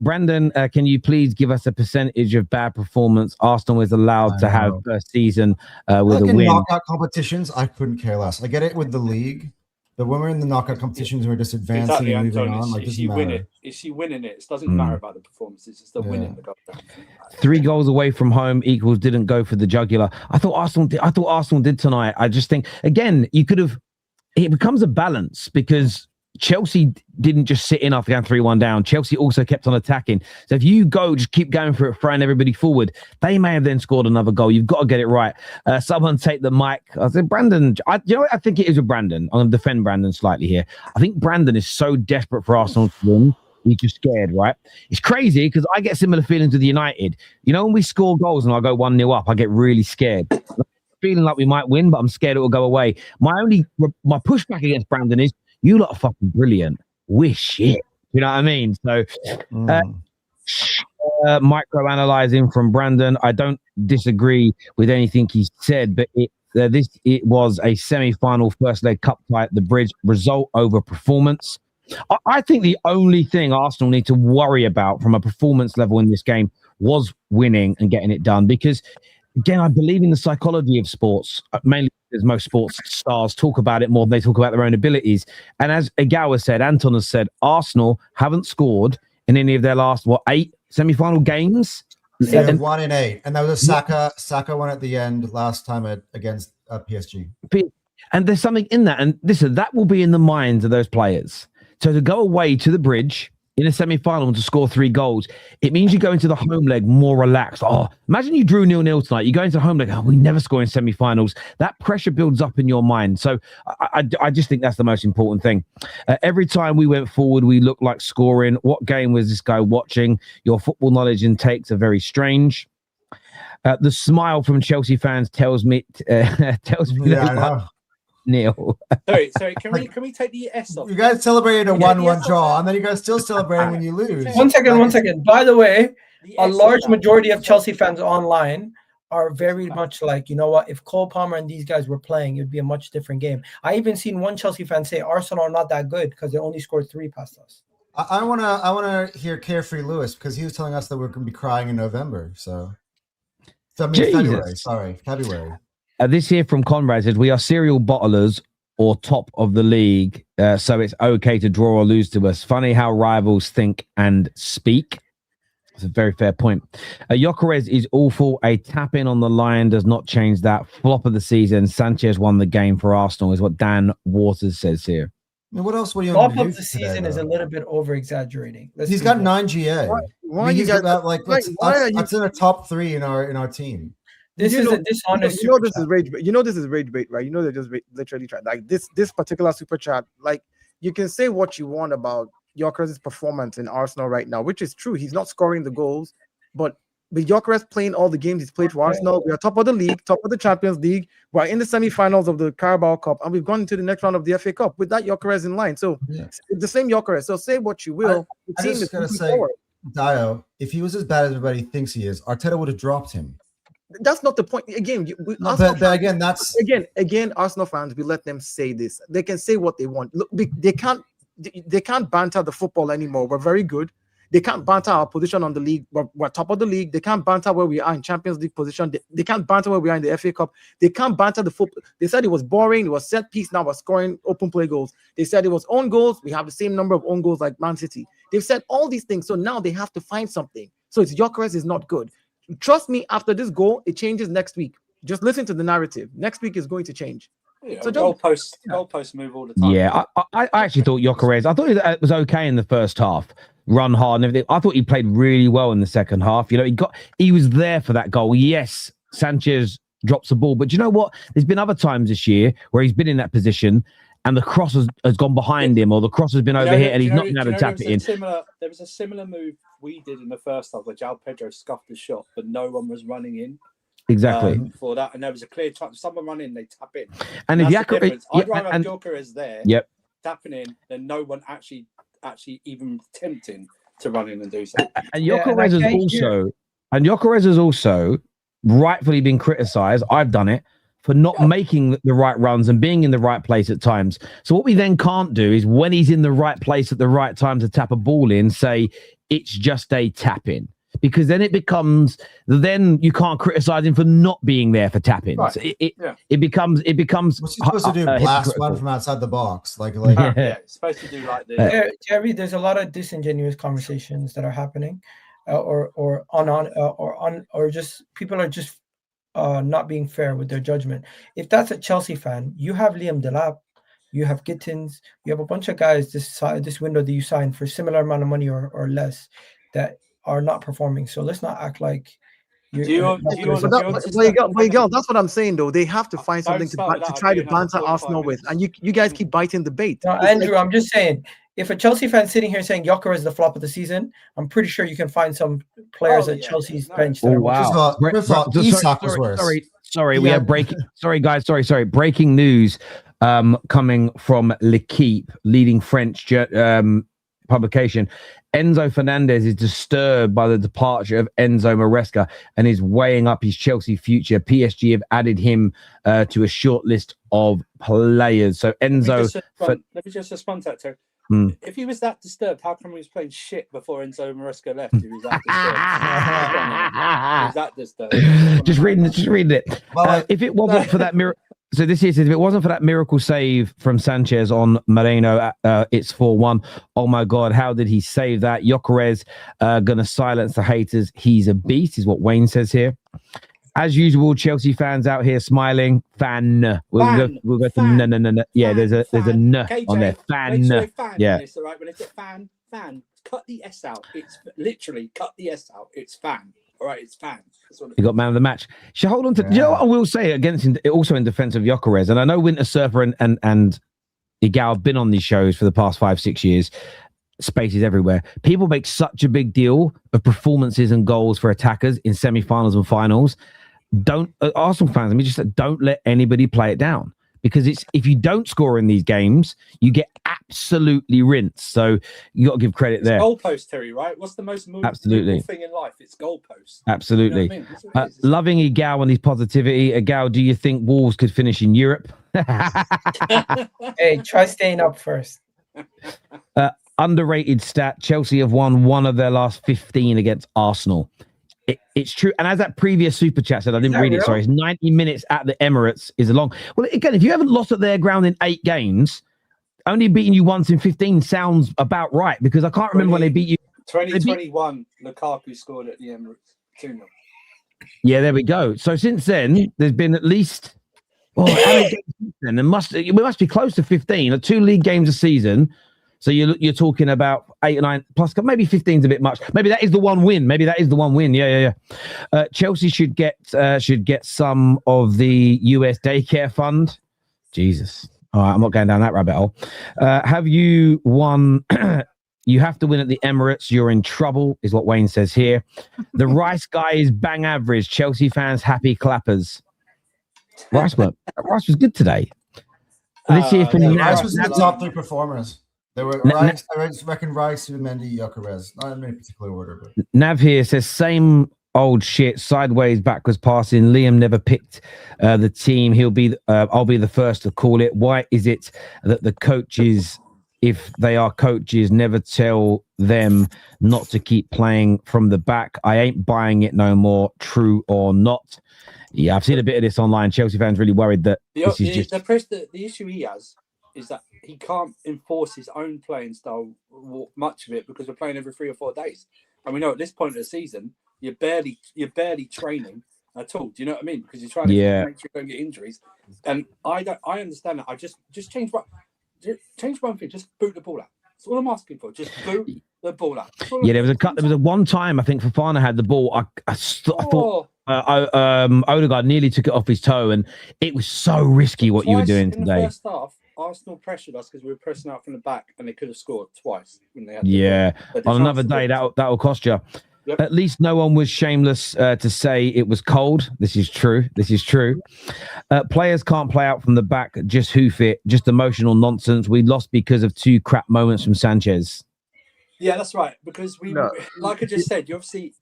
Brandon, can you please give us a percentage of bad performance Arsenal is allowed to have per season with a win? Knockout competitions, I couldn't care less. I get it with the league. But when we're in the knockout competitions, we're just advancing and moving on. Like, doesn't matter. Is she winning it? It doesn't matter about the performances. It's the winning the goal. 3 goals away from home equals didn't go for the jugular. I thought Arsenal did tonight. I just think, again, you could have. It becomes a balance because Chelsea didn't just sit in after going 3-1 down. Chelsea also kept on attacking. So if you just keep going for it, throwing everybody forward, they may have then scored another goal. You've got to get it right. Someone take the mic. I said, Brandon, I think it is with Brandon. I'm going to defend Brandon slightly here. I think Brandon is so desperate for Arsenal to win. He's just scared, right? It's crazy because I get similar feelings with United. You know, when we score goals and I go 1-0 up, I get really scared. Feeling like we might win, but I'm scared it will go away. My pushback against Brandon is, you lot are fucking brilliant. We're shit. You know what I mean? So, micro-analyzing from Brandon. I don't disagree with anything he said, but it was a semi-final first leg cup tie at the Bridge, result over performance. I think the only thing Arsenal need to worry about from a performance level in this game was winning and getting it done, because again, I believe in the psychology of sports, mainly because most sports stars talk about it more than they talk about their own abilities. And as Egal has said, Anton has said, Arsenal haven't scored in any of their last, 8 semi-final games? Yeah, 1 in 8. And that was a Saka one at the end last time against PSG. And there's something in that. And listen, that will be in the minds of those players. So to go away to the Bridge in a semi-final and to score 3 goals, it means you go into the home leg more relaxed. Oh, imagine you drew 0-0 tonight. You go into the home leg, we never score in semi-finals. That pressure builds up in your mind. So I just think that's the most important thing. Every time we went forward, we looked like scoring. What game was this guy watching? Your football knowledge and takes are very strange. The smile from Chelsea fans tells me that Neil. Sorry. Can we take the S off? You guys celebrated a 1-1 draw, and then you guys still celebrating when you lose. One second. By the way, a large majority of Chelsea fans online are very much like, you know what? If Cole Palmer and these guys were playing, it would be a much different game. I even seen one Chelsea fan say Arsenal are not that good because they only scored 3 past us. I wanna hear Carefree Lewis, because he was telling us that we're going to be crying in November. February. This here from Conrad says, we are serial bottlers or top of the league, so it's okay to draw or lose to us. Funny how rivals think and speak. It's a very fair point. Gyökeres is awful. A tap-in on the line does not change that. Flop of the season. Sanchez won the game for Arsenal, is what Dan Waters says here. I mean, what else? Flop of the season is a little bit over-exaggerating. He's got 9 GA. Why you guys that's in a top 3 in our team. This is a dishonest. This is rage. This is rage bait, right? They're just literally trying like this particular super chat. Like, you can say what you want about Gyökeres' performance in Arsenal right now, which is true. He's not scoring the goals, but with Gyökeres playing all the games he's played for Arsenal, we are top of the league, top of the Champions League. We're in the semi-finals of the Carabao Cup, and we've gone into the next round of the FA Cup with that Gyökeres in line. So it's the same Gyökeres. So say what you will. The team is going to say, Dayo, if he was as bad as everybody thinks he is, Arteta would have dropped him. That's not the point. Again, Arsenal fans, we let them say this. They can say what they want. Look, they can't banter the football anymore. We're very good. They can't banter our position on the league. We're top of the league. They can't banter where we are in Champions League position. They can't banter where we are in the FA Cup. They can't banter the football. They said it was boring. It was set piece. Now we're scoring open play goals. They said it was own goals. We have the same number of own goals like Man City. They've said all these things. So now they have to find something. So it's Gyökeres is not good. Trust me, after this goal, it changes next week. Just listen to the narrative. Next week is going to change. Yeah, so goalposts move all the time. Yeah, I actually thought Gyökeres, I thought it was okay in the first half, run hard and everything. I thought he played really well in the second half. He was there for that goal. Yes, Sanchez drops the ball, but you know what? There's been other times this year where he's been in that position and the cross has gone behind him, or the cross has been over here and he's not been able to tap it in. There was a similar move we did in the first half where João Pedro scuffed the shot, but no one was running in. Exactly. For that, and there was a clear chance. Someone run in, they tap in. And if Gyökeres, I'd rather have Gyökeres there, tapping in, than no one actually even attempting to run in and do so. And Gyökeres has also rightfully been criticised. I've done it for not making the right runs and being in the right place at times. So what we then can't do is, when he's in the right place at the right time to tap a ball in, say it's just a tap in. Because then then you can't criticize him for not being there for tap-ins. Right. It becomes. What's he supposed to do? Blast one from outside the box, like it's supposed to do like this. Jerry, there's a lot of disingenuous conversations that are happening, or just people are just not being fair with their judgment. If that's a Chelsea fan, you have Liam Delap, you have Gittins, you have a bunch of guys this window that you signed for similar amount of money or less that are not performing. So let's not act like that's what I'm saying though. They have to find something to try to banter Arsenal with, and you guys keep biting the bait. No, Andrew, I'm just saying, if a Chelsea fan sitting here saying Gyökeres is the flop of the season, I'm pretty sure you can find some players at Chelsea's bench. Oh wow! Sorry, we have breaking. Sorry guys, sorry. Breaking news coming from L'Equipe, leading French publication. Enzo Fernandez is disturbed by the departure of Enzo Maresca and is weighing up his Chelsea future. PSG have added him to a short list of players. So Enzo... Let me just respond to that, Terry. If he was that disturbed, how come he was playing shit before Enzo Maresca left? He was that disturbed. He was that disturbed. Just reading it. Well, if it wasn't for that miracle... So this is, if it wasn't for that miracle save from Sanchez on Moreno, it's 4-1. Oh my God, how did he save that? Gyökeres going to silence the haters. He's a beast, is what WIIN says here. As usual, Chelsea fans out here smiling. Fan. We'll go to no. Yeah, there's a n KJ, on there. Fan. Yeah. This, right? When it's a fan. Cut the S out. It's literally cut the S out. It's fan. All right, it's fan. You got man of the match. Should hold on to. You know what I will say also in defense of Gyökeres, and I know Winter Surfer and Egal have been on these shows for the past 5-6 years. Spaces everywhere. People make such a big deal of performances and goals for attackers in semi-finals and finals. Don't Arsenal fans, don't let anybody play it down, because it's, if you don't score in these games, you get absolutely rinsed. So you got to give credit there. Goalpost, Terry, right? What's the most movable thing in life? It's goalpost. Absolutely. You know what I mean? Loving Egal and his positivity. Egal, do you think Wolves could finish in Europe? Hey, try staying up first. Underrated stat: Chelsea have won one of their last 15 against Arsenal. It's true. And as that previous super chat said, I didn't read it. Sorry, it's 90 minutes at the Emirates is long. Well, again, if you haven't lost at their ground in 8 games, only beating you once in 15 sounds about right, because I can't remember when they beat you. 2021, Lukaku scored at the Emirates 2-0. Yeah, there we go. So since then, there's been at least how many games since then? We must be close to 15. 2 league games a season. So you're talking about 8 or 9 plus, maybe 15's a bit much. Maybe that is the one win. Yeah. Chelsea should get some of the US daycare fund. Jesus. All right, I'm not going down that rabbit hole. Have you won? You have to win at the Emirates. You're in trouble, is what WIIN says here. The Rice guy is bang average. Chelsea fans happy clappers. Rice was good today. Let's see if Rice was in the top 3 performers. There were Rice, I reckon Rice, Mendy, Gyökeres. Not in any particular order, but Nav here says same old shit, sideways, backwards passing. Liam never picked the team. I'll be the first to call it. Why is it that the coaches, if they are coaches, never tell them not to keep playing from the back? I ain't buying it no more. True or not? Yeah, I've seen a bit of this online. Chelsea fans really worried that the issue he has is that he can't enforce his own playing style, much of it, because we're playing every 3 or 4 days, and we know at this point of the season you're barely training at all. Do you know what I mean? Because you're trying to make sure you don't get injuries. And I understand that. I just change one thing. Just boot the ball out. That's all I'm asking for. Just boot the ball out. Yeah, there was a one time I think Fofana had the ball. I thought Odegaard nearly took it off his toe, and it was so risky what you were doing today. In the first half, Arsenal pressured us because we were pressing out from the back, and they could have scored twice when they had on another day that will cost you. Yep. At least no one was shameless to say it was cold. This is true. Players can't play out from the back, just hoof it, just emotional nonsense. We lost because of 2 crap moments from Sanchez. Yeah, that's right. Because like I just said, you obviously,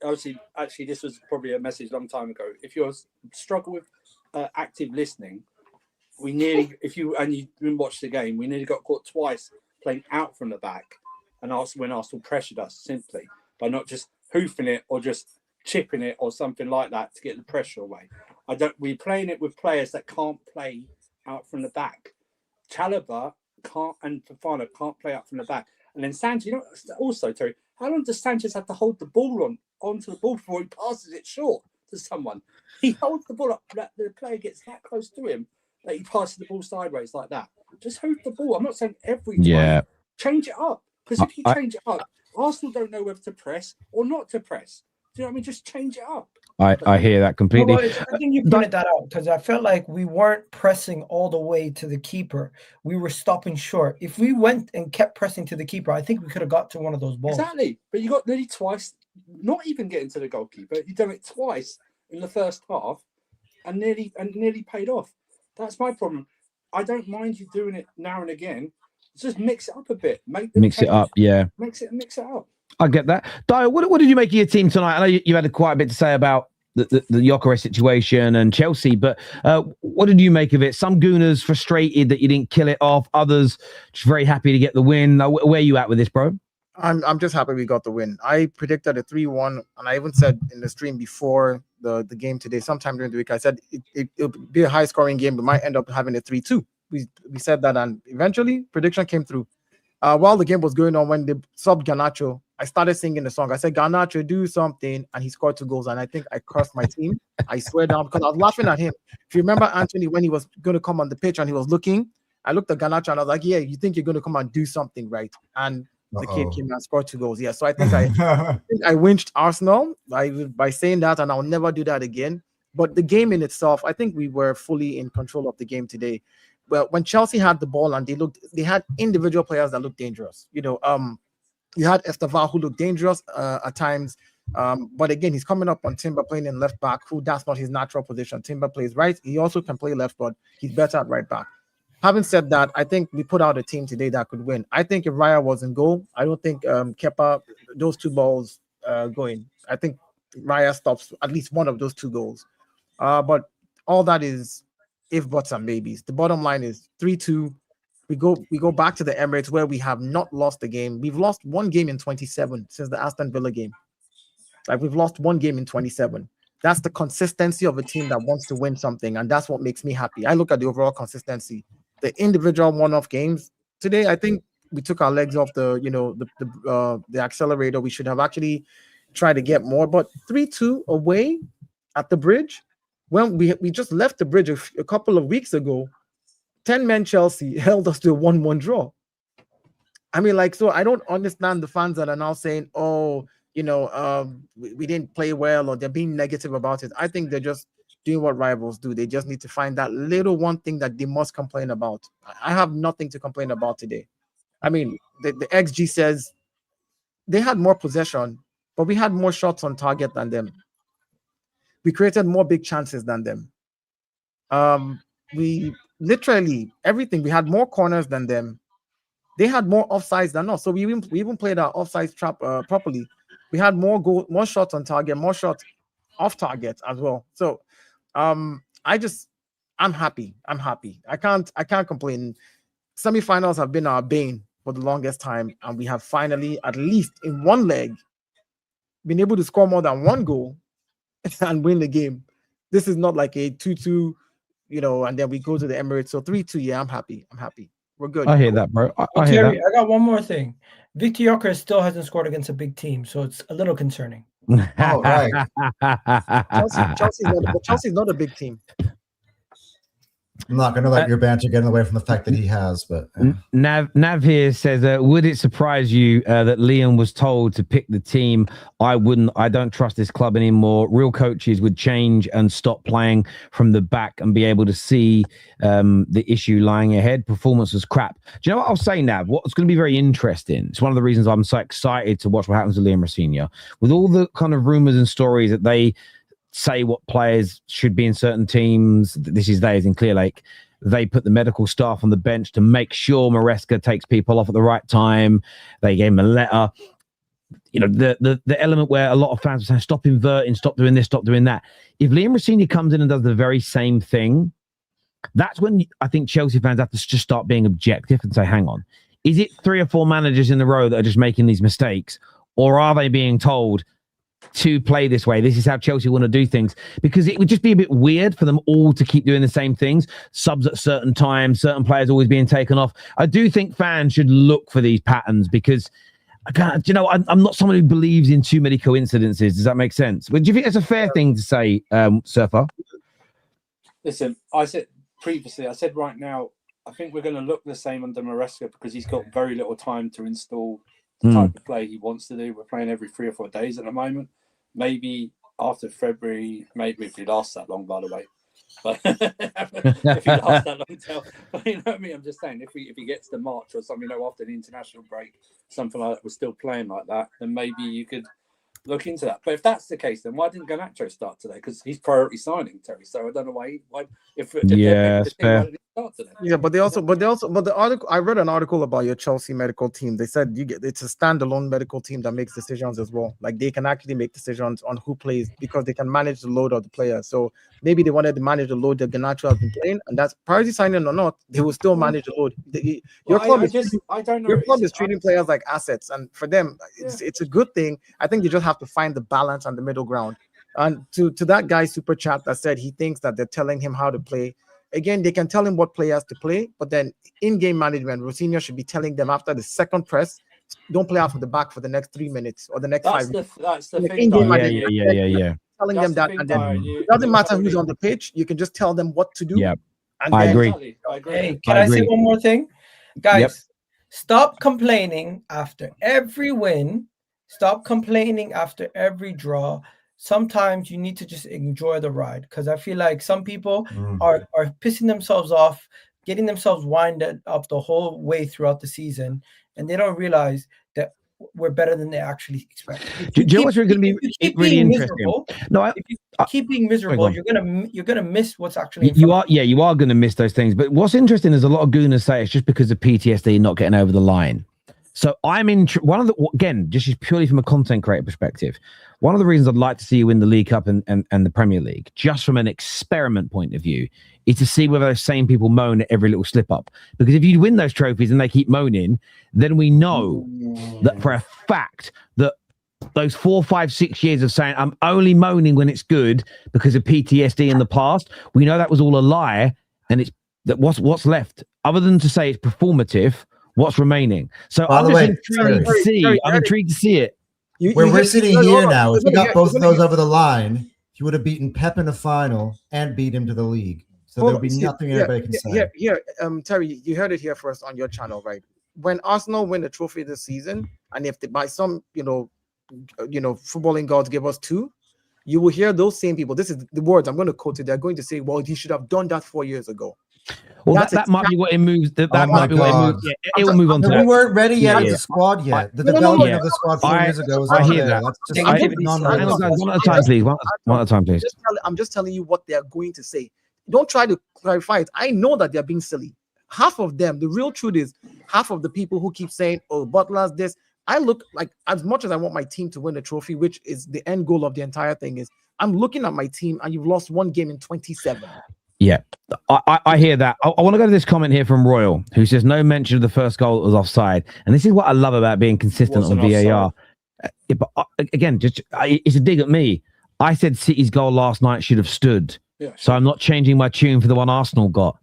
actually, this was probably a message a long time ago. If you're struggling with active listening, you didn't watch the game, we nearly got caught twice playing out from the back, and also when Arsenal pressured us simply by not just hoofing it or just chipping it or something like that to get the pressure away. We're playing it with players that can't play out from the back. Chalobah can't, and Fofana can't play out from the back. And then Sanchez, also, Terry, how long does Sanchez have to hold the ball onto the ball before he passes it short to someone? He holds the ball up, the player gets that close to him that he passes the ball sideways like that. Just hoof the ball. I'm not saying every time. Yeah. Change it up. Because if you change it up, Arsenal don't know whether to press or not to press. Do you know what I mean? Just change it up. I hear that completely. Well, I think you pointed that out, because I felt like we weren't pressing all the way to the keeper. We were stopping short. If we went and kept pressing to the keeper, I think we could have got to one of those balls. Exactly. But you got nearly twice, not even getting to the goalkeeper. You've done it twice in the first half and nearly paid off. That's my problem. I don't mind you doing it now and again, Just mix it up a bit. Mix it up, yeah. Mix it up. I get that. Dayo, what did you make of your team tonight? I know you had quite a bit to say about the Gyökeres situation and Chelsea, but what did you make of it? Some gooners frustrated that you didn't kill it off. Others just very happy to get the win. Where are you at with this, bro? I'm just happy we got the win. I predicted a 3-1, and I even said in the stream before the game today, sometime during the week, I said it'll be a high-scoring game. We might end up having a 3-2. We said that, and eventually prediction came through. While the game was going on, when they subbed Garnacho, I started singing the song. I said, Garnacho, do something, and he scored 2 goals. And I think I cursed my team. I swear down, because I was laughing at him. If you remember Anthony, when he was going to come on the pitch and he was looking, I looked at Garnacho and I was like, yeah, you think you're going to come and do something, right? And the kid came and scored 2 goals. Yeah, so I think I winched Arsenal by saying that, and I'll never do that again. But the game in itself, I think we were fully in control of the game today. Well, when Chelsea had the ball and they had individual players that looked dangerous. You had Esteval who looked dangerous at times. But again, he's coming up on Timber playing in left back, who that's not his natural position. Timber plays right. He also can play left, but he's better at right back. Having said that, I think we put out a team today that could win. I think if Raya was in goal, I don't think Kepa, those 2 balls going. I think Raya stops at least one of those 2 goals. But all that is if, buts, and maybes. The bottom line is 3-2. We go back to the Emirates where we have not lost the game. We've lost 1 game in 27 since the Aston Villa game. Like, we've lost 1 game in 27. That's the consistency of a team that wants to win something, and that's what makes me happy. I look at the overall consistency. The individual one-off games today, I think we took our legs off the accelerator. We should have actually tried to get more. But 3-2 away at the Bridge, when we just left the Bridge a couple of weeks ago, 10-men Chelsea held us to a 1-1 draw. I mean, so I don't understand the fans that are now saying, we didn't play well, or they're being negative about it. I think they're just doing what rivals do. They just need to find that little one thing that they must complain about. I have nothing to complain about today. I mean, the XG says they had more possession, but we had more shots on target than them. We created more big chances than them. We literally everything. We had more corners than them. They had more offsides than us. So we even played our offsides trap properly. We had more shots on target, more shots off target as well. So I'm happy. I can't complain. Semi-finals have been our bane for the longest time, and we have finally, at least in one leg, been able to score more than 1 goal and win the game. This is not like a 2-2, and then we go to the Emirates. So 3-2, yeah, I'm happy. We're good. I hear that, bro. I hear Terry, that. I got one more thing. Victor Gyökeres still hasn't scored against a big team, so it's a little concerning. Oh, right. Chelsea's not a big team. I'm not going to let your banter get in the way from the fact that he has, but Nav here says, would it surprise you that Liam was told to pick the team? I wouldn't. I don't trust this club anymore. Real coaches would change and stop playing from the back and be able to see the issue lying ahead. Performance was crap. Do you know what I'll say, Nav? What's going to be very interesting? It's one of the reasons I'm so excited to watch what happens with Liam Rosenior. With all the kind of rumors and stories that they say what players should be in certain teams. This is theirs in Clear Lake. They put the medical staff on the bench to make sure Maresca takes people off at the right time. They gave him a letter. The element where a lot of fans are saying, stop inverting, stop doing this, stop doing that. If Liam Rosenior comes in and does the very same thing, that's when I think Chelsea fans have to just start being objective and say, hang on, is it 3 or 4 managers in a row that are just making these mistakes? Or are they being told to play this way? This is how Chelsea want to do things, because it would just be a bit weird for them all to keep doing the same things. Subs at certain times, certain players always being taken off. I do think fans should look for these patterns, because I'm not someone who believes in too many coincidences. Does that make sense? But do you think that's a fair thing to say, Surfer? Listen, I said previously, right now, I think we're going to look the same under Maresca, because he's got very little time to install the type of play he wants to do. We're playing every 3 or 4 days at the moment. Maybe after February, maybe if he lasts that long, by the way. But if he lasts that long, you know what I mean? I'm just saying, if he gets to March or something, after the international break, something like that, we're still playing like that, then maybe you could look into that. But if that's the case, then why didn't Garnacho start today? Because he's priority signing, Terry. So I don't know why. If they're picking the team, why didn't he start today? Yeah, but the article, I read an article about your Chelsea medical team. They said it's a standalone medical team that makes decisions as well. Like they can actually make decisions on who plays because they can manage the load of the player. So maybe they wanted to manage the load that Garnacho has been playing, and that's priority signing or not, they will still manage the load. Your club is treating players like assets, and for them, it's a good thing. I think they just have to find the balance and the middle ground. And to that guy super chat that said he thinks that they're telling him how to play. Again, they can tell him what players to play, but then in-game management, Rosinha should be telling them after the second press, don't play out of the back for the next 3 minutes or the next 5 minutes. That's the thing. Yeah. Telling them that, and then it doesn't matter who's on the pitch. You can just tell them what to do. Yeah, I agree. Hey, can I say one more thing, guys? Stop complaining after every win. Stop complaining after every draw. Sometimes you need to just enjoy the ride, because I feel like some people are pissing themselves off, getting themselves winded up the whole way throughout the season, and they don't realize that we're better than they actually expect. Do you know what's going to be really interesting? If you keep being miserable, you're gonna miss what's actually. You are going to miss those things. But what's interesting is a lot of gooners say it's just because of PTSD not getting over the line. So I'm in one of the, again, just purely from a content creator perspective, one of the reasons I'd like to see you win the League Cup and the Premier League, just from an experiment point of view, is to see whether those same people moan at every little slip up. Because if you win those trophies and they keep moaning, then we know that for a fact that those 4, 5, 6 years of saying I'm only moaning when it's good because of PTSD in the past, we know that was all a lie. And it's that what's left other than to say it's performative. What's remaining? So I'm intrigued to see it. Where we're sitting here now, if you got both of those over the line, you would have beaten Pep in the final and beat him to the league. So there'll be nothing anybody can say. Terry, you heard it here first on your channel, right? When Arsenal win the trophy this season, and if they, by some footballing gods give us 2, you will hear those same people. This is the words I'm going to quote it. They're going to say, "Well, he should have done that 4 years ago." Well, that might be what it moves. That might be what it moves. Yeah, it will move on to that. We weren't ready yet with the squad yet. The development of the squad 4 years ago was I hear there. that. One at a time, please. One at a time, please. I'm just telling you what they are going to say. Don't try to clarify it. I know that they're being silly. Half of them, the real truth is, half of the people who keep saying, "Oh, Butler's this." I look like, as much as I want my team to win the trophy, which is the end goal of the entire thing, is I'm looking at my team and you've lost 1 game in 27. Yeah, I hear that. I want to go to this comment here from Royal, who says no mention of the first goal that was offside. And this is what I love about being consistent on VAR. But again, it's a dig at me. I said City's goal last night should have stood. Yeah, sure. So I'm not changing my tune for the one Arsenal got.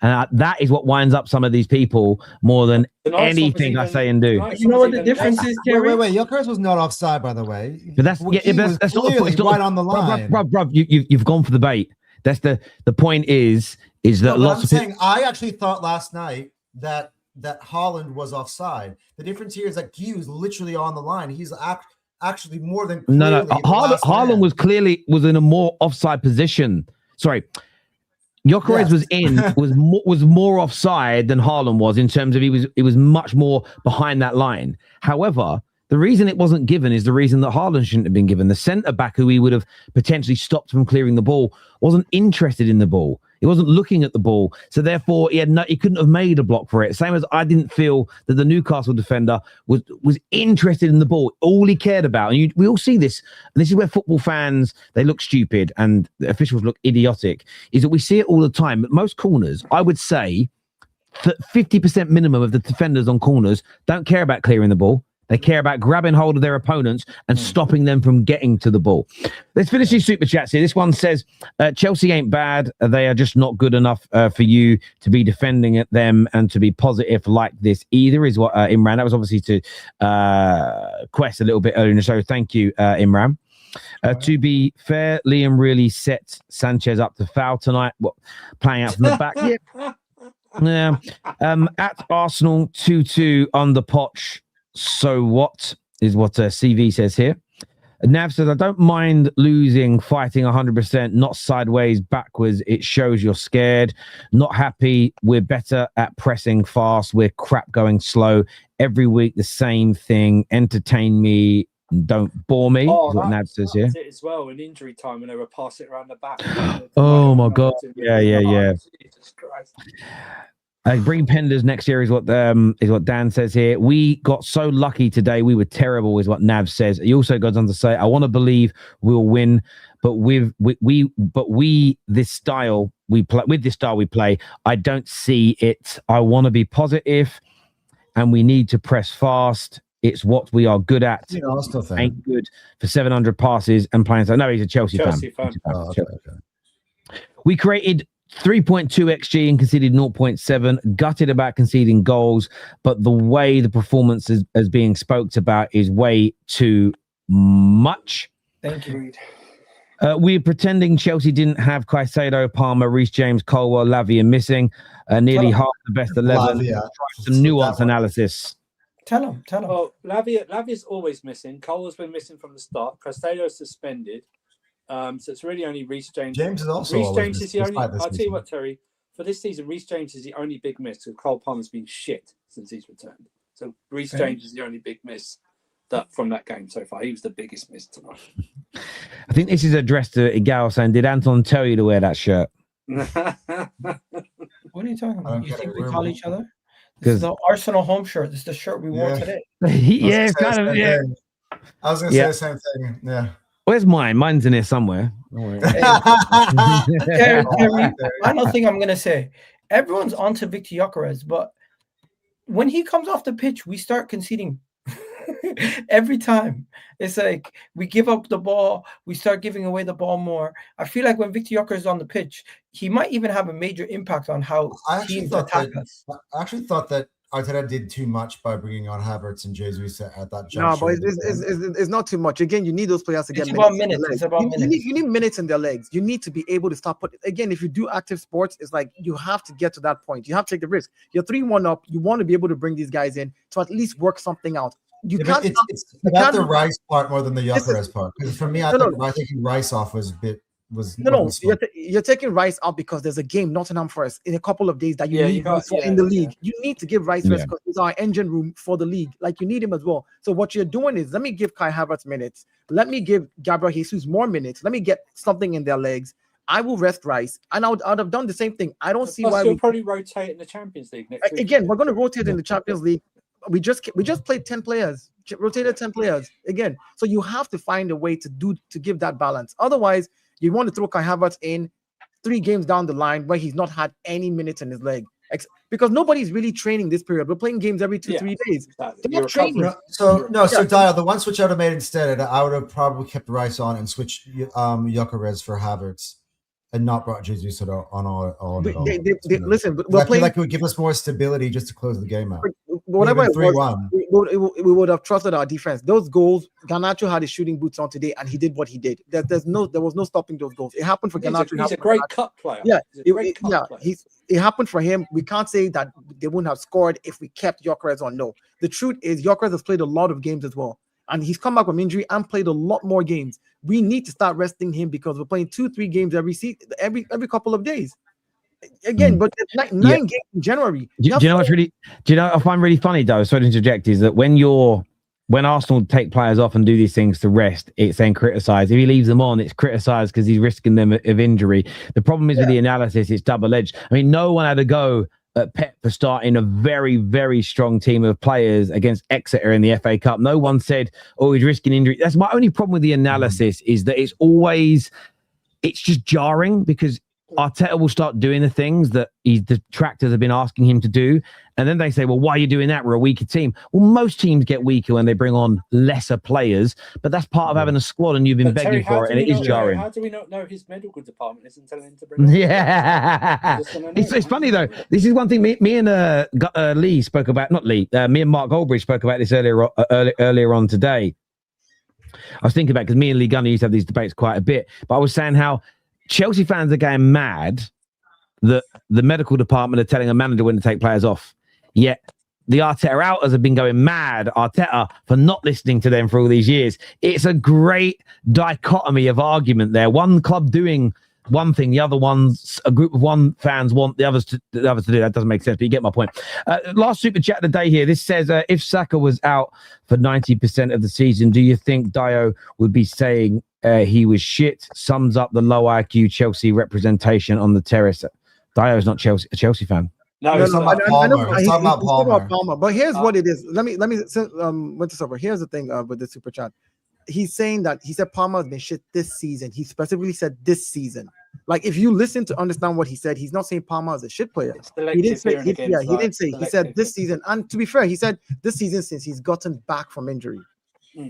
And that is what winds up some of these people more than anything I say and do. You know what the difference is, Kerry? Wait. Gyökeres was not offside, by the way. But that's not the point. Right on the line. Bruv, you've gone for the bait. That's the point is that lots of people. I actually thought last night that Haaland was offside. The difference here is that Hughes literally on the line. He's actually more than clearly Haaland was in a more offside position. Sorry. Gyökeres was more offside than Haaland was, in terms of he was much more behind that line. However, the reason it wasn't given is the reason that Haaland shouldn't have been given. The centre-back who he would have potentially stopped from clearing the ball wasn't interested in the ball. He wasn't looking at the ball. So therefore, he couldn't have made a block for it. Same as I didn't feel that the Newcastle defender was interested in the ball. All he cared about. And we all see this. And this is where football fans, they look stupid and the officials look idiotic, is that we see it all the time. At most corners, I would say that 50% minimum of the defenders on corners don't care about clearing the ball. They care about grabbing hold of their opponents and stopping them from getting to the ball. Let's finish these super chats here. This one says, Chelsea ain't bad. They are just not good enough for you to be defending at them and to be positive like this either, is what Imran. That was obviously to Kwess a little bit earlier in the show. Thank you, Imran. To be fair, Liam really set Sanchez up to foul tonight. Playing out from the back. Yeah. At Arsenal, 2-2 on the Poch. So what is what CV says here. Nav says, I don't mind losing, fighting 100%, not sideways, backwards. It shows you're scared, not happy. We're better at pressing fast. We're crap going slow. Every week, the same thing. Entertain me Don't bore me. Is what Nav says here. It as well in injury time when they were passing around the back. Oh my God! Yeah. Jesus Christ. Bring Penders next year is what Dan says here. We got so lucky today. We were terrible, is what Nav says. He also goes on to say, "I want to believe we'll win, but with this style we play, I don't see it. I want to be positive, and we need to press fast. It's what we are good at. Ain't good for 700 passes and playing. So no, he's a Chelsea fan. Oh, okay. We created 3.2 XG and conceded 0.7. Gutted about conceding goals, but the way the performance is being spoke about is way too much. Thank you. We're pretending Chelsea didn't have Caicedo, Palmer, Reece James, Colwell, Lavia missing. Nearly half the best 11. Try some nuance analysis. Tell him. Well, Lavia's always missing. Cole's been missing from the start. Castella's suspended. So it's really only Reece James. James is also Reece James is the only. I'll tell you what, Terry. For this season, Reece James is the only big miss because Cole Palmer's been shit since he's returned. So Reece James is the only big miss from that game so far. He was the biggest miss tonight. I think this is addressed to Egal saying, "Did Anton tell you to wear that shirt?" What are you talking about? You think we call each other? Because This is the Arsenal home shirt. This is the shirt we wore today. Yeah, it's kind of I was going to say the same thing. Yeah. Where's mine? Mine's in here somewhere. Terry, final thing I'm going to say. Everyone's onto Victor Gyökeres, but when he comes off the pitch, we start conceding every time. It's like we give up the ball, we start giving away the ball more. I feel like when Victor Gyökeres is on the pitch, he might even have a major impact on how teams attack us. I actually thought that Arteta did too much by bringing on Havertz and Jesus at that juncture. No, but it's not too much. Again, you need those players to get minutes. It's about minutes. You need minutes in their legs. You need to be able to stop. But again, if you do active sports, it's like you have to get to that point. You have to take the risk. You're 3-1 up. You want to be able to bring these guys in to at least work something out. You can't. It's about the Rice part more than the Gyökeres part. Because for me, I think taking Rice off was a bit. You're taking Rice out because there's a game, Nottingham Forest, in a couple of days that you need in the league. Yeah. You need to give Rice rest because he's our engine room for the league. Like you need him as well. So what you're doing is let me give Kai Havertz minutes. Let me give Gabriel Jesus more minutes. Let me get something in their legs. I will rest Rice, and I'd have done the same thing. I don't see why we'll probably rotate in the Champions League next week. Again, we're going to rotate in the Champions League. We just played 10 players, rotated 10 players again. So you have to find a way to give that balance. Otherwise, you want to throw Kai Havertz in 3 games down the line where he's not had any minutes in his leg. Because nobody's really training this period. We're playing games every 2-3 days. They're not training. So Dayo, the one switch I would have made instead, I would have probably kept Rice on and switched Gyökeres for Havertz and not brought Jesus on all. Listen, I feel like it would give us more stability just to close the game out. Whatever it was, we would have trusted our defense. Those goals, Garnacho had his shooting boots on today, and he did what he did. There was no stopping those goals. It happened for Garnacho. He's a great cut player. Yeah, it happened for him. We can't say that they wouldn't have scored if we kept Gyökeres on. No, the truth is Gyökeres has played a lot of games as well, and he's come back from injury and played a lot more games. We need to start resting him because we're playing 2-3 games every couple of days. Again, but 9 games in January. Do you know what I find really funny though? Sorry to interject, is that when Arsenal take players off and do these things to rest, it's then criticised. If he leaves them on, it's criticised because he's risking them of injury. The problem is with the analysis, it's double-edged. I mean, no one had a go at Pep for starting a very, very strong team of players against Exeter in the FA Cup. No one said, "Oh, he's risking injury." That's my only problem with the analysis is that it's just jarring because Arteta will start doing the things that the detractors have been asking him to do. And then they say, well, why are you doing that? We're a weaker team. Well, most teams get weaker when they bring on lesser players, but that's part of having a squad and you've been begging for it and it is jarring. How do we not know his medical department isn't telling him to bring It's funny though. This is one thing me and Lee spoke about, not Lee, me and Mark Goldbridge spoke about this earlier on today. I was thinking about because me and Lee Gunner used to have these debates quite a bit, but I was saying how Chelsea fans are getting mad that the medical department are telling a manager when to take players off. Yet the Arteta outers have been going mad, Arteta, for not listening to them for all these years. It's a great dichotomy of argument there. One club doing one thing, the other ones, a group of one fans want the others to do. That doesn't make sense, but you get my point. Last super chat of the day here. This says, if Saka was out for 90% of the season, do you think Dayo would be saying he was shit? Sums up the low IQ Chelsea representation on the terrace. Dayo's not a Chelsea fan. No, he's talking about Palmer. But here's what it is. Let me Winter Sober. Here's the thing with the super chat. He's saying that he said Palmer has been shit this season. He specifically said this season. Like, if you listen to understand what he said, he's not saying Palmer is a shit player. He didn't say. He didn't say. He said this season. And to be fair, he said this season since he's gotten back from injury.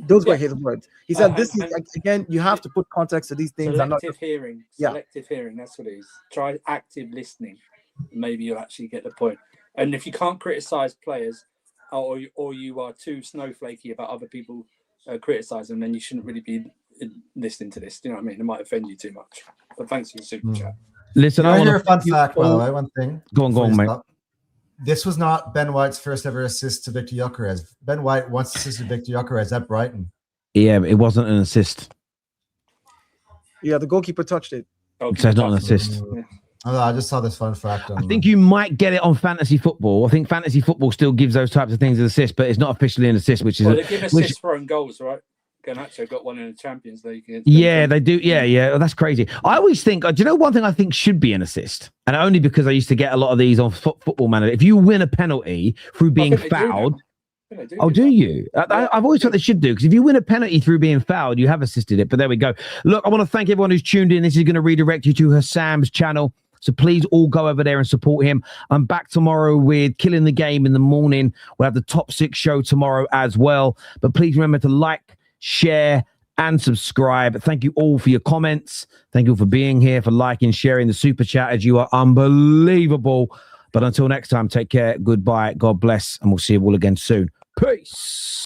Those were his words. He said this is again. You have to put context to these things. Selective hearing. Selective hearing. That's what it is. Try active listening. Maybe you'll actually get the point. And if you can't criticize players, or you are too snowflakey about other people criticize them, then you shouldn't really be listening to this. Do you know what I mean? It might offend you too much. But thanks for the super chat. Listen, I hear a fun fact, by the way. One thing. Go on, mate. This was not Ben White's first ever assist to Victor Gyökeres. Ben White once assisted Victor Gyökeres at Brighton. Yeah, but it wasn't an assist. Yeah, the goalkeeper touched it. So it's not an assist. Oh, I just saw this fun fact. I think you might get it on fantasy football. I think fantasy football still gives those types of things as assist, but it's not officially an assist, which is. Well, they give assists for own goals, right? Garnacho got one in the Champions League. Yeah, they do. Yeah. Oh, that's crazy. I always think, do you know one thing I think should be an assist? And only because I used to get a lot of these on Football Manager. If you win a penalty through being fouled. Do you? I've always thought they should do, because if you win a penalty through being fouled, you have assisted it. But there we go. Look, I want to thank everyone who's tuned in. This is going to redirect you to Hassam's channel. So please all go over there and support him. I'm back tomorrow with Killing the Game in the morning. We'll have the top 6 show tomorrow as well. But please remember to like, share, and subscribe. Thank you all for your comments. Thank you for being here, for liking, sharing the super chat, as you are unbelievable. But until next time, take care. Goodbye. God bless. And we'll see you all again soon. Peace.